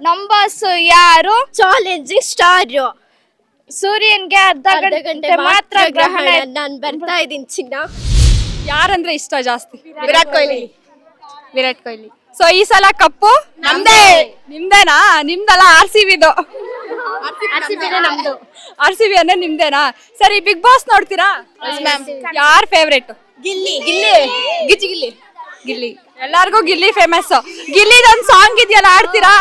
ನಂಬರ್ಸ್ ಯಾರು? Challenging star. ಸೂರ್ಯನ್ಗೆ ಅರ್ಧ ಗಂಟೆ ಮಾತ್ರ ಗ್ರಹಣ. ನಾನು ಬರ್ತಾ ಇದ್ದೀನಿ ಚಿನ್ನ. ಯಾರಂದ್ರೆ ಇಷ್ಟ ಜಾಸ್ತಿ? ವಿರಾಟ್ ಕೊಹ್ಲಿ. ವಿರಾಟ್ ಕೊಹ್ಲಿ. ಸೊ ಈ ಸಲ ಕಪ್ಪು ನಮ್ದೇ. ನಿಮ್ದೇನಾ? ನಿಮ್ದಲ್ಲ, RCBದು. ನಮ್ದು. RCB ಅಂದ್ರೆ ನಿಮ್ದೇನಾ? ಸರಿ, ಬಿಗ್ ಬಾಸ್ ನೋಡ್ತೀರಾ? ಯಾರ್ ಫೇವ್ರೇಟ್? ಗಿಲ್ಲಿ. ಗಿಲ್ಲಿ. ಗಿಲ್ಲಿ. ಎಲ್ಲಾರ್ಗೂ ಗಿಲ್ಲಿ ಫೇಮಸ್. ಗಿಲ್ಲಿದೊಂದ್ ಸಾಂಗ್ ಇದೆಯಲ್ಲ, ಆಡ್ತೀರಾ?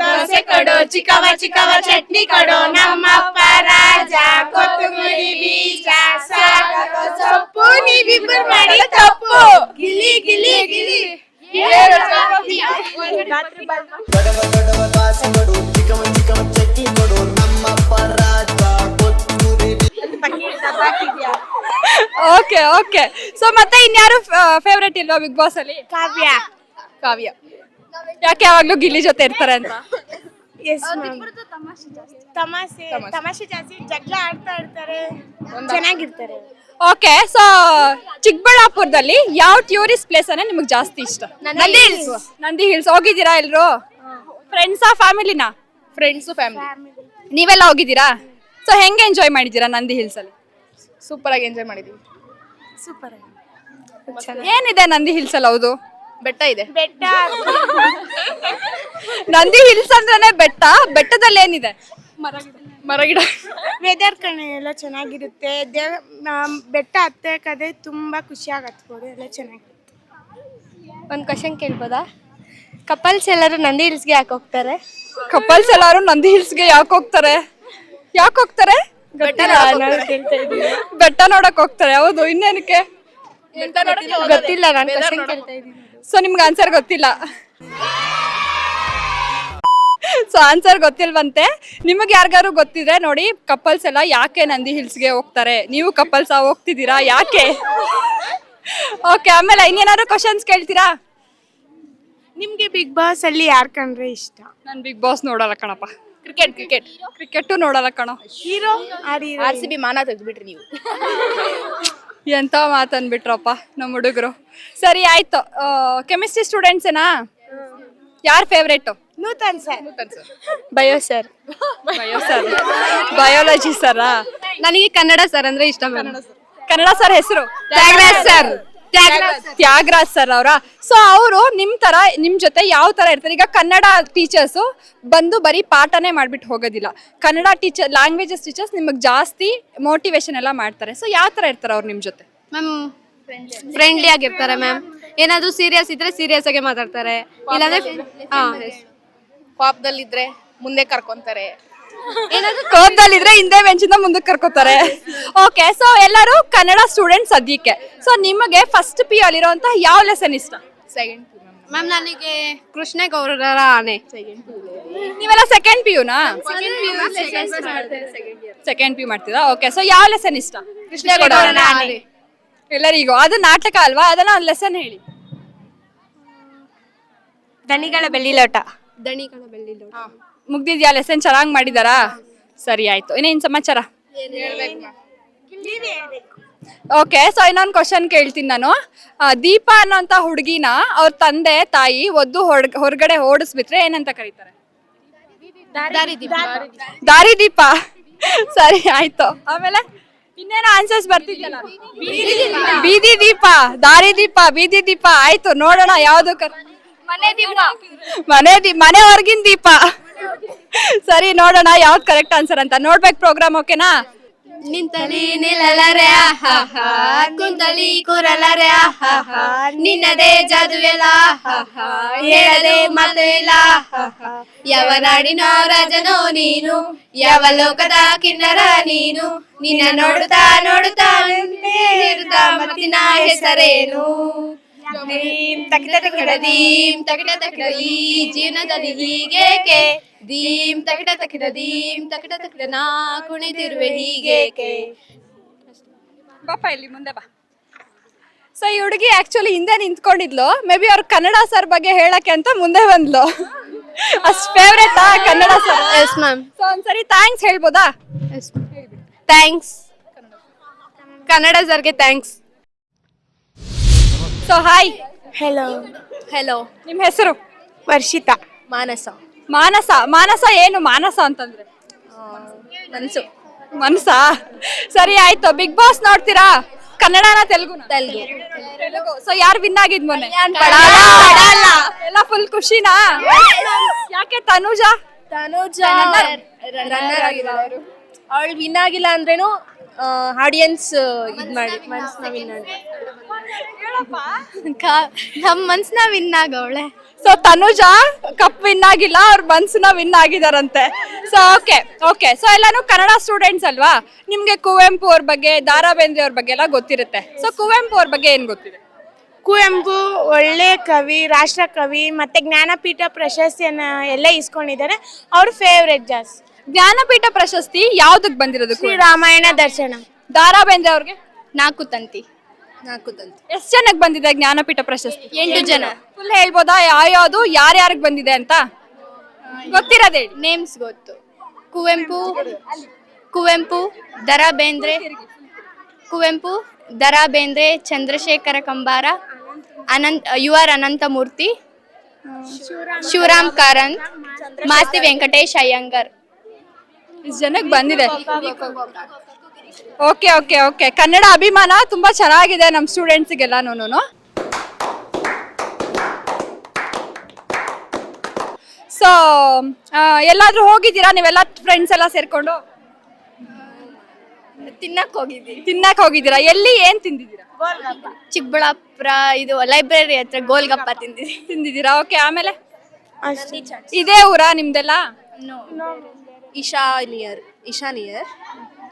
ದೋಸೆ ಕೊಡು, ಚಿಕ್ಕವ ಚಿಕ್ಕವ ಚಟ್ನಿ ಕೊಡು, ನಮ್ಮಪ್ಪ ರಾಜ, ಕೊತ್ತಂಬರಿ ಬೀಜ, ಸಾಗೋ ಸೊಪ್ಪು, ನೀವಿಬ್ಬರು ಮಾಡಿ ತಪ್ಪು. Gilli Gilli Gilli. Okay okay. So ಮತ್ತೆ ಇನ್ಯಾರು ಫೇವ್ರೇಟ್ ಇಲ್ವಾ ಬಿಗ್ ಬಾಸ್ ಅಲ್ಲಿ? ಕಾವ್ಯ. ಕಾವ್ಯ. ಯಾಕೆ ಯಾವಾಗ್ಲೂ ಗಿಲ್ಲಿ ಜೊತೆ ಇರ್ತಾರೆ ಅಂತ? ತಮಾಷೆ ಜಾಸ್ತಿ, ಜಗಳ ಆಡ್ತಾ ಇರ್ತಾರೆ, ಚೆನ್ನಾಗಿರ್ತಾರೆ. ಓಕೆ. ಸೊ ಚಿಕ್ಕಬಳ್ಳಾಪುರದಲ್ಲಿ ಯಾವ ಟೂರಿಸ್ಟ್ ಪ್ಲೇಸ್ ಅಂದ್ರೆ ನಿಮ್ಗೆ ಜಾಸ್ತಿ ಇಷ್ಟ? ನಂದಿ ಹಿಲ್ಸ್. ಹೋಗಿದ್ದೀರಾ ಎಲ್ರು? ಫ್ರೆಂಡ್ಸಾ ಫ್ಯಾಮಿಲಿನಾ? Friends family. ನೀವೆಲ್ಲ ಹೋಗಿದ್ದೀರಾ? ಸೊ ಹೆಂಗೆ ಎಂಜಾಯ್ ಮಾಡಿದ್ದೀರಾ ನಂದಿ ಹಿಲ್ಸ್ ಅಲ್ಲಿ? ಸೂಪರ್ ಆಗಿ ಎಂಜಾಯ್ ಮಾಡಿದೀವಿ. ಸೂಪರ್ ಆಗಿ. ಏನಿದೆ ನಂದಿ ಹಿಲ್ಸ್ ಅಲ್ಲಿ? ಹೌದು, ಬೆಟ್ಟ ಇದೆ. ಬೆಟ್ಟ. ನಂದಿ ಹಿಲ್ಸ್ ಅಂದ್ರೇನೆ ಬೆಟ್ಟ. ಬೆಟ್ಟದಲ್ಲಿ ಏನಿದೆ? ಮರಗಿಡ. ವೆದರ್ ಕಣೆ ಎಲ್ಲ ಚೆನ್ನಾಗಿರುತ್ತೆ. ಬೆಟ್ಟ ಹತ್ತಬೇಕಾದ್ರೆ ತುಂಬಾ ಖುಷಿಯಾಗಿ ಹತ್ಬೋದು, ಎಲ್ಲ ಚೆನ್ನಾಗಿರುತ್ತೆ. ಒಂದು ಕ್ವಶನ್ ಕೇಳ್ಬೋದಾ? ಕಪಲ್ಸ್ ಎಲ್ಲರೂ ನಂದಿ ಹಿಲ್ಸ್ಗೆ ಯಾಕೆ ಹೋಗ್ತಾರೆ? ಕಪಲ್ಸ್ ಎಲ್ಲಾರು ನಂದಿ ಹಿಲ್ಸ್ಗೆ ಯಾಕೆ ಹೋಗ್ತಾರೆ? ಬೆಟ್ಟ ನೋಡಕ್ ಹೋಗ್ತಾರೆ. ಹೌದು, ಇನ್ನೇನಕ್ಕೆ? ಗೊತ್ತಿಲ್ಲ, ನಾನು ಕ್ವಶನ್ ಕೇಳ್ತಾ ಇದ್ದೀನಿ. ಸೊ ನಿಮ್ಗೆ ಆನ್ಸರ್ ಗೊತ್ತಿಲ್ಲ? ಸೊ ಆನ್ಸರ್ ಗೊತ್ತಿಲ್ವಂತೆ. ನಿಮಗೆ ಯಾರಿಗಾರು ಗೊತ್ತಿದ್ರೆ ನೋಡಿ, ಕಪಲ್ಸ್ ಎಲ್ಲ ಯಾಕೆ ನಂದಿ ಹಿಲ್ಸ್ಗೆ ಹೋಗ್ತಾರೆ? ನೀವು ಕಪಲ್ಸ್ ಹೋಗ್ತಿದ್ದೀರಾ? ಯಾಕೆ? ಓಕೆ, ಆಮೇಲೆ ಇನ್ನೇನಾದ್ರು ಕ್ವಶನ್ಸ್ ಕೇಳ್ತೀರಾ? ನಿಮ್ಗೆ ಬಿಗ್ ಬಾಸ್ ಅಲ್ಲಿ ಯಾರ್ ಕಂಡ್ರೆ ಇಷ್ಟ? ನಾನು ಬಿಗ್ ಬಾಸ್ ನೋಡಲ್ಲ ಕಣಪ್ಪ. ಕ್ರಿಕೆಟ್ ನೋಡಲ್ಲ ಕಣೋ. ಹೀರೋ? RCB ಮಾನ ತೆಗ್ದ್ಬಿಟ್ರಿ ನೀವು. ಎಂತ ಮಾತನ್ಬಿಟ್ರಪ್ಪ ನಮ್ಮ ಹುಡುಗರು. ಸರಿ ಆಯ್ತು, ಕೆಮಿಸ್ಟ್ರಿ ಸ್ಟೂಡೆಂಟ್ಸ್ ಏನಾ? ಯಾರ್ favourite? Nutan sir. Bio sir. Biology sir? ನನಗೆ ಕನ್ನಡ ಸರ್ ಅಂದ್ರೆ ಇಷ್ಟ. ಕನ್ನಡ ಸರ್ ಹೆಸರು? ತ್ಯಾಗರಾಜ್ ಸರ್ ಅವರ. ಸೊ ಅವರು ನಿಮ್ ಜೊತೆ ಯಾವ ತರ ಇರ್ತಾರೆ? ಈಗ ಕನ್ನಡ ಟೀಚರ್ಸ್ ಬಂದು ಬರೀ ಪಾಠನೇ ಮಾಡ್ಬಿಟ್ಟು ಹೋಗೋದಿಲ್ಲ. ಕನ್ನಡ ಟೀಚರ್, ಲ್ಯಾಂಗ್ವೇಜಸ್ ಟೀಚರ್ಸ್ ನಿಮಗೆ ಜಾಸ್ತಿ ಮೋಟಿವೇಶನ್ ಎಲ್ಲ ಮಾಡ್ತಾರೆ. ಸೊ ಯಾವ ತರ ಇರ್ತಾರೆ ಅವ್ರು ನಿಮ್ ಜೊತೆ? ಮ್ಯಾಮ್ ಫ್ರೆಂಡ್ಲಿ ಆಗಿರ್ತಾರೆ ಮ್ಯಾಮ್. ಏನಾದ್ರು ಸೀರಿಯಸ್ ಇದ್ರೆ ಸೀರಿಯಸ್ ಆಗಿ ಮಾತಾಡ್ತಾರೆ, ಇಲ್ಲಾಂದ್ರೆ ಪಾಪದಲ್ಲಿದ್ರೆ ಮುಂದೆ ಕರ್ಕೊಂತಾರೆ, ಏನಾದ್ರು ಕೋಪದಲ್ಲಿದ್ರೆ ಹಿಂದೆ ಬೆಂಚಿಂದ ಮುಂದಕ್ಕೆ ಕರ್ಕೋತಾರೆ. ಓಕೆ, ಸೊ ಎಲ್ಲರೂ ಕನ್ನಡ ಸ್ಟೂಡೆಂಟ್ ಸದ್ಯಕ್ಕೆ. ಸೊ ನಿಮಗೆ ಫಸ್ಟ್ PU ಅಲ್ಲಿರುವಂತ ಯಾವ ಲೆಸನ್ ಇಷ್ಟ? ಸೆಕೆಂಡ್ ಮ್ಯಾಮ್ ನನಗೆ ಕೃಷ್ಣ ಗೌರರ ಆನೆ. ನೀವೆಲ್ಲ ಸೆಕೆಂಡ್ PUನಾ? ಸೆಕೆಂಡ್ PU ಮಾಡ್ತೀರಾ? ಓಕೆ, ಸೊ ಯಾವ ಲೆಸನ್ ಇಷ್ಟ? ಎಲ್ಲರಿಗೂ. ಅದು ನಾಟಕ ಅಲ್ವಾ? ಅದನ್ನ ಒಂದು ಲೆಸನ್ ಹೇಳಿ. ದಣಿಗಳ ಬೆಳ್ಳಿ ಲೋಟ. ಮುಗ್ದಿದ್ಯಾ ಲೆಸನ್? ಚೆನ್ನಾಗಿ ಮಾಡಿದಾರಾ? ಸರಿ ಆಯ್ತು. ಇನ್ನೇನ್ ಸಮಾಚಾರ? ಓಕೆ, ಸೊ ಇನ್ನೊಂದು ಕ್ವಶನ್ ಕೇಳ್ತೀನಿ ನಾನು. ದೀಪಾ ಅನ್ನೋಂತ ಹುಡುಗಿನ ಅವ್ರ ತಂದೆ ತಾಯಿ ಒದ್ದು ಹೊರಗಡೆ ಓಡಿಸ್ಬಿಟ್ರೆ ಏನಂತ ಕರೀತಾರೆ? ದಾರಿದೀಪ. ಸರಿ ಆಯ್ತು. ಆಮೇಲೆ ಇನ್ನೇನು ಆನ್ಸರ್ಸ್ ಬರ್ತಿದ್ಯಲ್ಲ? ಬೀದಿ ದೀಪ, ದಾರಿದೀಪ, ಬೀದಿ ದೀಪ. ಆಯ್ತು, ನೋಡೋಣ ಯಾವ್ದು ಮನೆ ಹೊರಗಿನ ದೀಪ. ಸರಿ, ನೋಡೋಣ ಯಾವ್ದು ಕರೆಕ್ಟ್ ಆನ್ಸರ್ ಅಂತ. ನೋಡ್ಬೇಕು ಪ್ರೋಗ್ರಾಮ್, ಓಕೆನಾ? ನಿಂತಲಿ ನಿಲ್ಲಲರೆ ಆಹಾ, ಕುಂತಲಿ ಕೂರಲರೆ ಆಹಾ, ನಿನ್ನದೇ ಜಾದುವೆಲ್ಲ ಆಹಾ, ಹೇಳದೆ ಮಾತೆಲ್ಲ ಆಹಾ, ಯಾವ ನಾಡಿನ ರಾಜನೋ ನೀನು, ಯಾವ ಲೋಕದ ಕಿನ್ನರ ನೀನು, ನಿನ್ನ ನೋಡುತ್ತಾ ನೋಡುತ್ತಾ ಇರುತ್ತಾ ಮತ್ತಿನ ಹೆಸರೇನು? ದೀಂ ತಕಿಟ ತಕಿಟ ದೀಂ ತಕಿಟ ತಕಿಟ ಈ ಜೀವನದಲ್ಲಿ ಹೀಗೇಕೆ, ದೀಂ ತಕಿಟ ತಕಿಟ ದೀಂ ತಕಿಟ ತಕಿಟ ನಾ ಕುಣಿತಿರುವೆ ಹೀಗೇಕೆ. ಬಾಪ ಇಲ್ಲಿ ಮುಂದೆ ಬಾ. ಸೊ ಈ ಹುಡುಗಿ ಆಕ್ಚುಲಿ ಹಿಂದೆ ನಿಂತ್ಕೊಂಡಿದ್ಲು. ಮೇ ಬಿ ಅವ್ರ ಕನ್ನಡ ಸರ್ ಬಗ್ಗೆ ಹೇಳಕ್ಕೆ ಅಂತ ಮುಂದೆ ಬಂದ್ಲು. ಅಷ್ಟ್ ಫೇವ್ರೇಟಾ Kannada sir? Yes ma'am. So ಒಂದ್ಸರಿ ಥ್ಯಾಂಕ್ಸ್ ಹೇಳ್ಬೋದಾ? ಥ್ಯಾಂಕ್ಸ್ ಕನ್ನಡ ಸರ್ಗೆ thanks. So hi. Hello. Hello, ನಿಮ್ಮ ಹೆಸರು? ವರ್ಷಿತಾ. ಮಾನಸ. ಮಾನಸ. ಮಾನಸ ಏನು ಮಾನಸ ಅಂತಂದ್ರೆ? ಮನಸ್ಸು. ಮನಸಾ? ಸರಿ ಆಯ್ತು. ಬಿಗ್ ಬಾಸ್ ನೋಡ್ತೀರಾ? ಕನ್ನಡನ ತೆಲುಗುನ? ತೆಲುಗು. ಸೊ ಯಾರು ವಿನ್ ಆಗಿದ್ ಮೊನ್ನೆ? ಎಲ್ಲ ಫುಲ್ ಖುಷಿನಾ? ಯಾಕೆ ತನುಜಾ? ರನ್ನರ್ ಆಗಿದ್ದಾರೆ. ಅವಳು ವಿನ್ ಆಗಿಲ್ಲ ಅಂದ್ರೇನು ಆಡಿಯನ್ಸ್ ಇದ್ ಮಾಡಿ ಮನ್ಸ್ನ ವಿನ್ ಆಗಿ ನಮ್ಮ ಮನ್ಸ್ನ ವಿನ್ ಆಗವಳೆ. ಸೊ ತನುಜಾ ಕಪ್ ವಿನ್ ಆಗಿಲ್ಲ, ಅವ್ರ ಮನ್ಸನ್ನ ವಿನ್ ಆಗಿದಾರಂತೆ. So okay. ಸೊ ಎಲ್ಲಾನು ಕನ್ನಡ ಸ್ಟೂಡೆಂಟ್ಸ್ ಅಲ್ವಾ? ನಿಮ್ಗೆ ಕುವೆಂಪು ಅವ್ರ ಬಗ್ಗೆ, ದಾರಾ ಬೇಂದ್ರೆ ಅವ್ರ ಬಗ್ಗೆ ಎಲ್ಲ ಗೊತ್ತಿರುತ್ತೆ. ಸೊ ಕುವೆಂಪು ಅವ್ರ ಬಗ್ಗೆ ಏನ್ ಗೊತ್ತಿದೆ? ಕುವೆಂಪು ಒಳ್ಳೆ ಕವಿ, ರಾಷ್ಟ್ರ ಕವಿ, ಮತ್ತೆ ಜ್ಞಾನಪೀಠ ಪ್ರಶಸ್ತಿಯನ್ನ ಎಲ್ಲ ಇಸ್ಕೊಂಡಿದ್ದಾರೆ. ಅವ್ರ ಫೇವ್ರೆಟ್ ಜಾಸ್ತಿ. ಜ್ಞಾನಪೀಠ ಪ್ರಶಸ್ತಿ ಯಾವ್ದಕ್ ಬಂದಿರೋದು? ರಾಮಾಯಣ ದರ್ಶನ. ದಾರಾ ಬೇಂದ್ರೆ ಅವ್ರಿಗೆ? 4 ತಂತಿ. ಎಷ್ಟ್ ಜನಕ್ಕೆ ಬಂದಿದೆ ಜ್ಞಾನಪೀಠ ಪ್ರಶಸ್ತಿ? 8 ಜನ. ಫುಲ್ ಹೇಳ್ಬೋದಾ ಯಾವ್ಯಾವ್ದು ಯಾರ್ಯಾರಿಗೆ ಬಂದಿದೆ ಅಂತ? ಗೊತ್ತಿರೋದು ಹೇಳಿ. ನೇಮ್ಸ್ ಗೊತ್ತು. ಕುವೆಂಪು, ದರಾ ಬೇಂದ್ರೆ, ಚಂದ್ರಶೇಖರ ಕಂಬಾರ, UR ಅನಂತಮೂರ್ತಿ, ಶಿವರಾಮ್ ಕಾರಂತ್, ಮಾಸ್ತಿ ವೆಂಕಟೇಶ್ ಅಯ್ಯಂಗರ್. ಇಷ್ಟು ಜನಕ್ಕೆ ಬಂದಿದೆ. ಓಕೆ. ಕನ್ನಡ ಅಭಿಮಾನ ತುಂಬಾ ಚೆನ್ನಾಗಿದೆ ನಮ್ಮ ಸ್ಟೂಡೆಂಟ್ಸ್ಗೆಲ್ಲಾನು. ಸೊ ಎಲ್ಲಾದ್ರೂ ಹೋಗಿದ್ದೀರಾ ನೀವೆಲ್ಲ ಫ್ರೆಂಡ್ಸ್ ಎಲ್ಲ ಸೇರ್ಕೊಂಡು? ತಿನ್ನಕ್ ಹೋಗಿದ್ದೀರಾ? ಎಲ್ಲಿ ಏನ್ ತಿಂದಿದ್ದೀರಾ? ಚಿಕ್ಕಬಳ್ಳಾಪುರ ಇದು ಲೈಬ್ರರಿ ಹತ್ರ ಗೋಲ್ಗಪ್ಪ ತಿಂದಿದ್ದೀರಾ? ಓಕೆ. ಆಮೇಲೆ ಇದೇ ಊರಾ ನಿಮ್ದೆಲ್ಲ? ಇಶಾನಿಯರ್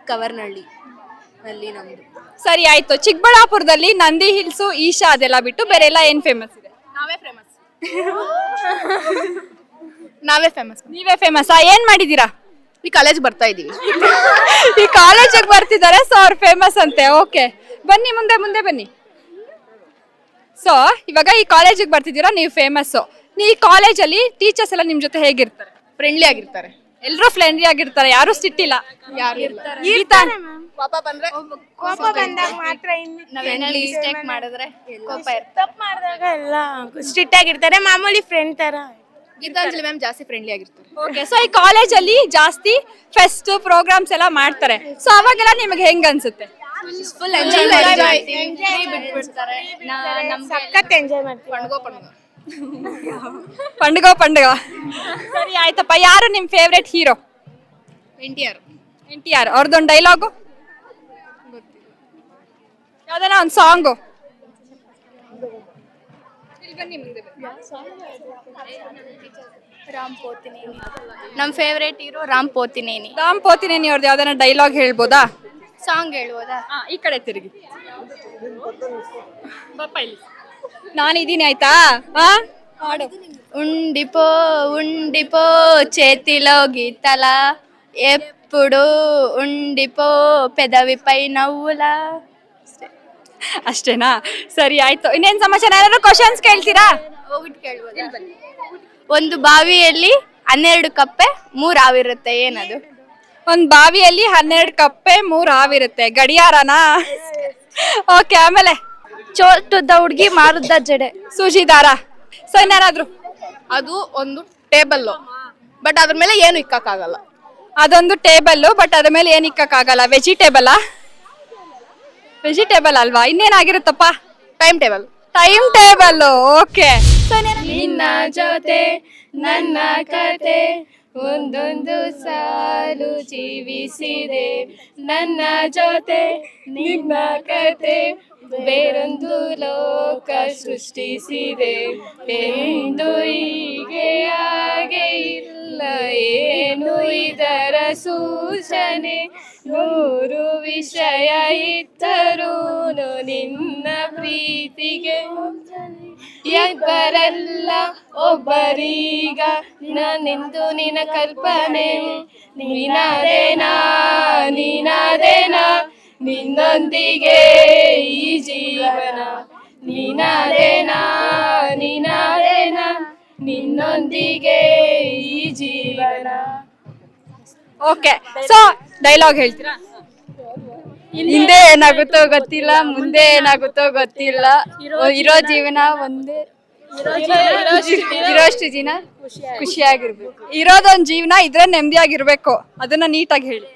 ಕವರ್ನಳ್ಳಿ ಅಲ್ಲಿ ನಮ್ದು. ಸರಿ ಆಯ್ತು. ಚಿಕ್ಕಬಳ್ಳಾಪುರದಲ್ಲಿ ನಂದಿ ಹಿಲ್ಸು, ಈಶಾ ಅದೆಲ್ಲ ಬಿಟ್ಟು ಬೇರೆ ಎಲ್ಲ ಏನ್ ಫೇಮಸ್ ಇದೆ? ನಾವೇ ಫೇಮಸ್. ನೀವೇ ಫೇಮಸ್? ಏನ್ ಮಾಡಿದೀರಾ? ಈ ಕಾಲೇಜ್ ಬರ್ತಾ ಇದೀವಿ. ಈ ಕಾಲೇಜಿಗೆ ಬರ್ತಿದ್ದಾರೆ, ಸೊ ಅವ್ರು ಫೇಮಸ್ ಅಂತೆ. ಓಕೆ, ಬನ್ನಿ ಮುಂದೆ ಬನ್ನಿ. ಸೊ ಇವಾಗ ಈ ಕಾಲೇಜಿಗೆ ಬರ್ತಿದ್ದೀರಾ, ನೀವು ಫೇಮಸ್. ಈ ಕಾಲೇಜಲ್ಲಿ ಟೀಚರ್ಸ್ ಎಲ್ಲ ನಿಮ್ ಜೊತೆ ಹೇಗಿರ್ತಾರೆ? ಫ್ರೆಂಡ್ಲಿ ಆಗಿರ್ತಾರೆ. ಎಲ್ರೂ ಫ್ರೆಂಡ್ಲಿ ಆಗಿರ್ತಾರೆ, ಯಾರು ಸ್ಟ್ರಿಕ್ಟ್ ಇಲ್ಲ? ಕೋಪ ಬಂದಾಗ ಮಾತ್ರ ಮಿಸ್ಟೇಕ್ ಮಾಡಿದ್ರೆ ಕೋಪ ಇರುತ್ತೆ. ತಪ್ಪು ಮಾಡಿದಾಗ ಎಲ್ಲ ಸ್ಟ್ರಿಕ್ಟ್ ಆಗಿರ್ತಾರೆ, ಮಾಮೂಲಿ ಫ್ರೆಂಡ್ ತರ. ಗೀತಾಂಜಲಿ ಮ್ಯಾಮ್ ಜಾಸ್ತಿ ಫ್ರೆಂಡ್ಲಿ ಆಗಿರ್ತಾರೆ. ಓಕೆ. ಸೊ ಈ ಕಾಲೇಜಲ್ಲಿ ಜಾಸ್ತಿ ಫೆಸ್ಟ್ ಪ್ರೋಗ್ರಾಮ್ಸ್ ಎಲ್ಲ ಮಾಡ್ತಾರೆ. ಸೊ ಅವಾಗೆಲ್ಲ ನಿಮಗೆ ಹೆಂಗ್ ಅನ್ಸುತ್ತೆ? ಫುಲ್ ಎಂಜಾಯ್ ಬಿಟ್ಬಿಡ್ತಾರೆ. ಸಖತ್ ಎಂಜಾಯ್ ಮಾಡ್ತೀವಿ. ಪಂಡುಗ. ಸರಿ ಆಯ್ತಪ್ಪ. ಯಾರು ನಿಮ್ ಫೇವ್ರೆಟ್ ಹೀರೋ? NTR. ಅವ್ರದ್ದೊಂದು ಡೈಲಾಗು ಯಾವ್ದಾನ ಒಂದು ಸಾಂಗು? ನಮ್ ಫೇವ್ರೇಟ್ ಹೀರೋ ರಾಮ್ ಪೋತಿನೇನಿ ಅವ್ರದ್ದು ಯಾವ್ದಾನ ಡೈಲಾಗ್ ಹೇಳ್ಬೋದಾ? ಸಾಂಗ್ ಹೇಳ್ಬೋದಾ? ಈ ಕಡೆ ತಿರುಗಿ. ನಾನಿದ್ದೀನಿ ಆಯ್ತಾ? ఉండిపో చేతిలో గీతలా ఎప్పుడు ఉండిపో పెదవిపై నవ్వులా. ಅಷ್ಟೇನಾ? ಸರಿ ಆಯ್ತು. ಇನ್ನೇನ್ ಸಮಾಚಾರ? ಏನಾದ್ರು ಕ್ವಶನ್ಸ್ ಕೇಳ್ತೀರಾ? ಒಂದು ಬಾವಿಯಲ್ಲಿ 12 ಕಪ್ಪೆ 3 ಹಾವಿರುತ್ತೆ, ಏನದು? ಒಂದ್ ಬಾವಿಯಲ್ಲಿ 12 ಕಪ್ಪೆ 3 ಹಾವಿರುತ್ತೆ. ಗಡಿಯಾರನಾ? ಓಕೆ. ಆಮೇಲೆ ಚೋಟದ ಹುಡುಗಿ ಮಾರುದ್ದ ಜಡೆ. ಸೂಜಿದಾರ. ಸೊ ಏನಾದ್ರು? ಅದು ಒಂದು ಟೇಬಲ್, ಬಟ್ ಅದ್ರ ಮೇಲೆ ಏನು ಇಕ್ಕಕ್ಕಾಗಲ್ಲ. ಅದೊಂದು ಟೇಬಲ್, ಬಟ್ ಅದ್ರ ಮೇಲೆ ಏನ್ ಇಕ್ಕಕ್ಕಾಗಲ್ಲ. ವೆಜಿಟೇಬಲ್ ಅಲ್ವಾ? ಇನ್ನೇನಾಗಿರುತ್ತಪ್ಪ? Time table. ಓಕೆ. ನಿನ್ನ ಜೊತೆ ನನ್ನ ಕತೆ ಒಂದೊಂದು ಸಾಲು ಜೀವಿಸಿದೆ, ನನ್ನ ಜೊತೆ ನಿನ್ನ ಕತೆ ಬೇರೊಂದು ಲೋಕ ಸೃಷ್ಟಿಸಿದೆ. ಎಂದು ಹೀಗೆ ಹಾಗೆ ಇಲ್ಲ ಏನು ಇದರ ಸೂಚನೆ, 100 ವಿಷಯ ಇತ್ತರೂನು ನಿನ್ನ ಪ್ರೀತಿಗೆ ಇಬ್ಬರಲ್ಲ ಒಬ್ಬರೀಗ ನಾನೆಂದು ನಿನ್ನ ಕಲ್ಪನೆ. ನೀನಾದೇನಾ ನಿನ್ನೊಂದಿಗೆ ಈ ಜೀವನ, ನೀನಾದೇನಾ ನಿನ್ನೊಂದಿಗೆ ಓಕೆ, ಸೊ ಡೈಲಾಗ್ ಹೇಳ್ತೀರಾ? ಹಿಂದೆ ಏನಾಗುತ್ತೋ ಗೊತ್ತಿಲ್ಲ, ಮುಂದೆ ಏನಾಗುತ್ತೋ ಗೊತ್ತಿಲ್ಲ, ಇರೋ ಜೀವನ ಒಂದೇ, ಇರೋಷ್ಟು ಜೀವನ ಖುಷಿಯಾಗಿರ್ಬೇಕು. ಇರೋದೊಂದ್ ಜೀವನ ಇದ್ರೆ ನೆಮ್ಮದಿಯಾಗಿರ್ಬೇಕು. ಅದನ್ನ ನೀಟಾಗಿ ಹೇಳಿ.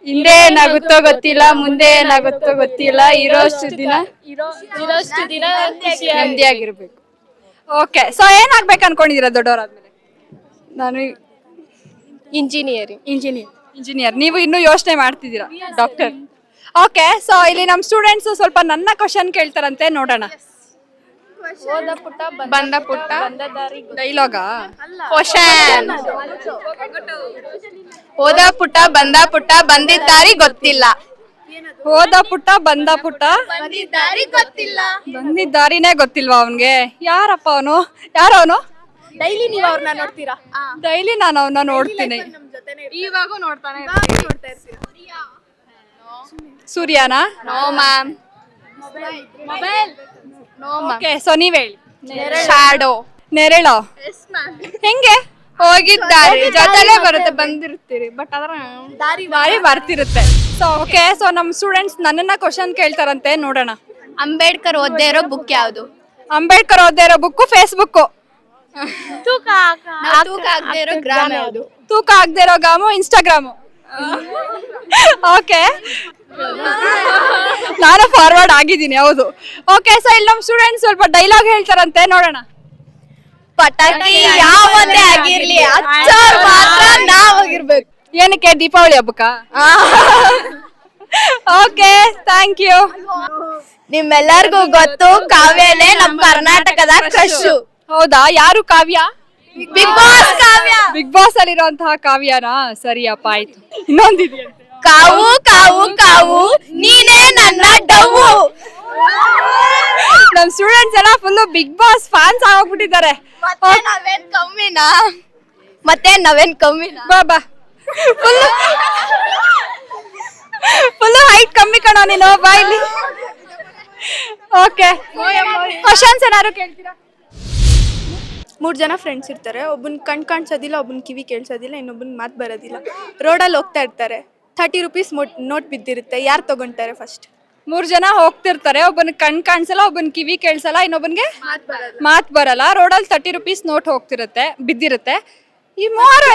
ಹಿಂದೆ ಏನಾಗುತ್ತೋ ಗೊತ್ತಿಲ್ಲ, ಮುಂದೆ ಏನಾಗುತ್ತೋ ಗೊತ್ತಿಲ್ಲ, ಇರೋಷ್ಟು ದಿನ ನೆಮ್ಮದಿಯಾಗಿರ್ಬೇಕು. ಓಕೆ, ಸೊ ಏನಾಗ್ಬೇಕು ಅನ್ಕೊಂಡಿದೀರಾ ದೊಡ್ಡವರಾದ್ಮೇಲೆ? ನಾನು ಇಂಜಿನಿಯರ್. ನೀವು ಇನ್ನೂ ಯೋಚನೆ ಮಾಡ್ತಿದ್ದೀರಾ? ಡಾಕ್ಟರ್. ಓಕೆ, ಸೊ ಇಲ್ಲಿ ನಮ್ಮ ಸ್ಟೂಡೆಂಟ್ಸ್ ಸ್ವಲ್ಪ ನನ್ನ ಕ್ವಶನ್ ಕೇಳ್ತಾರಂತೆ, ನೋಡೋಣ. ಬಂದ ಪುಟ್ಟ ಡೈಲಾಗಾ? ಕ್ವಶನ್. ಹೋದ ಪುಟ್ಟ ಬಂದಿದ್ದ ದಾರಿ ಗೊತ್ತಿಲ್ಲ. ಹೋದ ಪುಟ್ಟ ಬಂದ ಪುಟ್ಟ ಬಂದಿದ್ದ ದಾರಿನೇ ಗೊತ್ತಿಲ್ವಾ ಅವನ್ಗೆ? ಯಾರಪ್ಪ ಅವನು? ಯಾರವನು? ಡೈಲಿ ನೀವು ಅವ್ರನ್ನ ನೋಡ್ತೀರಾ? ಡೈಲಿ ನಾನು ಅವನ್ನ ನೋಡ್ತೀನಿ. ಇವಾಗೂ ನೋಡ್ತಾನೆ. ಸೂರ್ಯನಾ? No ma'am. ಓಕೆ, ಸೊ ನೀವ್ ಹೇಳಿ. ಶಾಡೋ. ನೆರಳು ಹೆಂಗೆ? ಹೋಗಿದ್ದಾರೆ ಜೊತೆಲೇ ಬರುತ್ತೆ, ಬಂದಿರ್ತೀರಿ, ಬಟ್ ಅದರ ದಾರಿ ಬರ್ತಿರುತ್ತೆ. ಸೊ ಓಕೆ, ಸೊ ನಮ್ ಸ್ಟೂಡೆಂಟ್ಸ್ ನನ್ನನ್ನ ಕ್ವಶನ್ ಕೇಳ್ತಾರಂತೆ, ನೋಡೋಣ. ಅಂಬೇಡ್ಕರ್ ಓದ್ದೇ ಇರೋ ಬುಕ್ ಯಾವುದು? ಅಂಬೇಡ್ಕರ್ ಓದ್ದೇ ಇರೋ ಬುಕ್ ಫೇಸ್ಬುಕ್. ತೂಕ ಆಗದೆ ಇರೋ ಗ್ರಾಮ ಯಾವುದು? ತೂಕ ಆಗದೆ ಇರೋ ಗಾಮು ಇನ್ಸ್ಟಾಗ್ರಾಮು. ಓಕೆ, ನಾನು ಫಾರ್ವರ್ಡ್ ಆಗಿದ್ದೀನಿ, ಹೌದು. ಓಕೆ, ಸೊ ಇಲ್ಲಿ ನಮ್ ಸ್ಟೂಡೆಂಟ್ಸ್ ಸ್ವಲ್ಪ ಡೈಲಾಗ್ ಹೇಳ್ತಾರಂತೆ, ನೋಡೋಣ. ಪಟಾಕಿ ಯಾವತ್ತೇ ಆಗಿರ್ಲಿ, ಹಚ್ಚೋರ್ ಮಾತ್ರ ನಾವಾಗಿರ್ಬೇಕು. ಏನಕ್ಕೆ? ದೀಪಾವಳಿ ಹಬ್ಬಕ್ಕ? Okay, thank you. ನಿಮ್ಮೆಲ್ಲರಿಗೂ ಗೊತ್ತು, ಕಾವ್ಯನೇ ನಮ್ ಕರ್ನಾಟಕದ ಕ್ರಶ್. ಹೌದಾ? ಯಾರು Kavya? Bigg Boss Kavya. Bigg Boss ಅಲ್ಲಿರುವಂತಹ ಕಾವ್ಯನಾ? ಸರಿಯಪ್ಪ, ಆಯ್ತು. ಇನ್ನೊಂದಿದೆಯಂತೆ. ಕಾವು ಕಾವು ಕಾವು ನೀನೇ ನನ್ನ ಡವ್ವು. ನಮ್ ಸ್ಟೂಡೆಂಟ್ಸ್ ಎಲ್ಲ ಫುಲ್ ಬಿಗ್ ಬಾಸ್ ಫ್ಯಾನ್ಸ್ ಆಗೋಗ್ಬಿಟ್ಟಿದ್ದಾರೆ. ಮತ್ತೆ ನಾವೇನ್ ಕಮ್ಮಿನಾ? ಬಾಬಾ ಫುಲ್ ಹೈಟ್ ಕಮ್ಮಿ ಕಣೋ ನೀನು, ಬಾ ಇಲ್ಲಿ. ಓಕೆ, ಕ್ವಶನ್ಸ್ ಏನಾದ್ರು ಕೇಳ್ತೀರಾ? 3 ಜನ ಫ್ರೆಂಡ್ಸ್ ಇರ್ತಾರೆ. ಒಬ್ಬನ್ ಕಣ್ ಕಾಣಿಸೋದಿಲ್ಲ, ಒಬ್ಬನ್ ಕಿವಿ ಕೇಳಿಸೋದಿಲ್ಲ, ಇನ್ನೊಬ್ಬನ್ ಮಾತು ಬರೋದಿಲ್ಲ. ರೋಡಲ್ಲಿ ಹೋಗ್ತಾ ಇರ್ತಾರೆ. 30 ರೂಪೀಸ್ ನೋಟ್ ಬಿದ್ದಿರುತ್ತೆ. ಯಾರು ತಗೊಂತಾರೆ ಫಸ್ಟ್? 3 ಜನ ಹೋಗ್ತಿರ್ತಾರೆ. ಒಬ್ಬನ ಕಣ್ ಕಾಣಿಸಲ್ಲ, ಒಬ್ಬನ ಕಿವಿ ಕೇಳಿಸಲ್ಲ, ಇನ್ನೊಬ್ಬನ್ಗೆ ಮಾತ್ ಬರಲ್ಲ. ರೋಡಲ್ಲಿ 30 ರೂಪೀಸ್ ನೋಟ್ ಬಿದ್ದಿರುತ್ತೆ. ಈ 3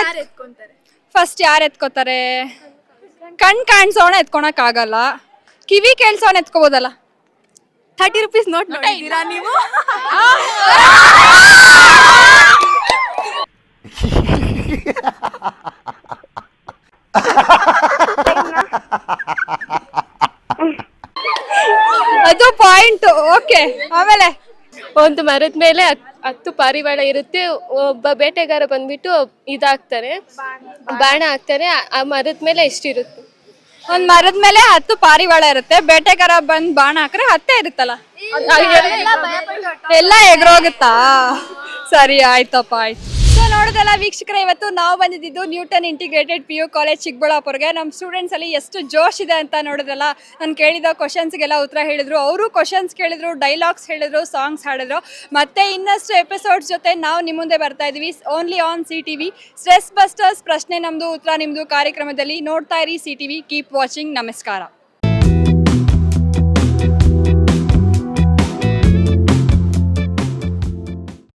ಫಸ್ಟ್ ಯಾರು ಎತ್ಕೋತಾರೆ? ಕಣ್ ಕಾಣಿಸೋಣ ಎತ್ಕೊಳಕ್ ಆಗಲ್ಲ, ಕಿವಿ ಕೇಳಿಸೋಣ ಎತ್ಕೋಬೋದಲ್ಲ. 30 ರೂಪೀಸ್ ನೋಟ್ ನೋಡಿದ್ದೀರಾ ನೀವು? ಅದು ಪಾಯಿಂಟ್. ಓಕೆ, ಆಮೇಲೆ ಒಂದು ಮರದ ಮೇಲೆ 10 ಪಾರಿವಾಳ ಇರುತ್ತೆ. ಒಬ್ಬ ಬೇಟೆಗಾರ ಬಂದ್ಬಿಟ್ಟು ಇದಾಗ್ತಾನೆ, ಬಾಣ ಹಾಕ್ತಾನೆ. ಆ ಮರದ ಮೇಲೆ ಎಷ್ಟಿರುತ್ತೆ? ಒಂದ್ ಮರದ ಮೇಲೆ 10 ಪಾರಿವಾಳ ಇರುತ್ತೆ. ಬೇಟೆಗಾರ ಬಂದ್ ಬಾಣ ಹಾಕ್ರೆ 10 ಇರುತ್ತಲ್ಲ, ಎಲ್ಲ ಎಗ್ರೋಗುತ್ತಾ? ಸರಿ, ಆಯ್ತಪ್ಪ, ಆಯ್ತು. ಸೊ ನೋಡೋದಲ್ಲ ವೀಕ್ಷಕರೇ, ಇವತ್ತು ನಾವು ಬಂದಿದ್ದು ನ್ಯೂಟನ್ ಇಂಟಿಗ್ರೇಟೆಡ್ PU ಕಾಲೇಜ್ ಚಿಕ್ಕಬಳ್ಳಾಪುರ್ಗೆ. ನಮ್ಮ ಸ್ಟೂಡೆಂಟ್ಸ್ ಅಲ್ಲಿ ಎಷ್ಟು ಜೋಶ್ ಇದೆ ಅಂತ ನೋಡೋದಲ್ಲ. ನಾನು ಕೇಳಿದ ಕ್ವಶನ್ಸ್ಗೆಲ್ಲ ಉತ್ತರ ಹೇಳಿದ್ರು, ಅವರು ಕ್ವಶನ್ಸ್ ಕೇಳಿದ್ರು, ಡೈಲಾಗ್ಸ್ ಹೇಳಿದ್ರು, ಸಾಂಗ್ಸ್ ಹಾಡಿದ್ರು. ಮತ್ತೆ ಇನ್ನಷ್ಟು ಎಪಿಸೋಡ್ಸ್ ಜೊತೆ ನಾವು ನಿಮ್ಮ ಮುಂದೆ ಬರ್ತಾ ಇದೀವಿ, only on CTV. Stress busters, ಪ್ರಶ್ನೆ ನಮ್ದು ಉತ್ತರ ನಿಮ್ದು ಕಾರ್ಯಕ್ರಮದಲ್ಲಿ ನೋಡ್ತಾ ಇರಿ CTV. Keep watching. ನಮಸ್ಕಾರ.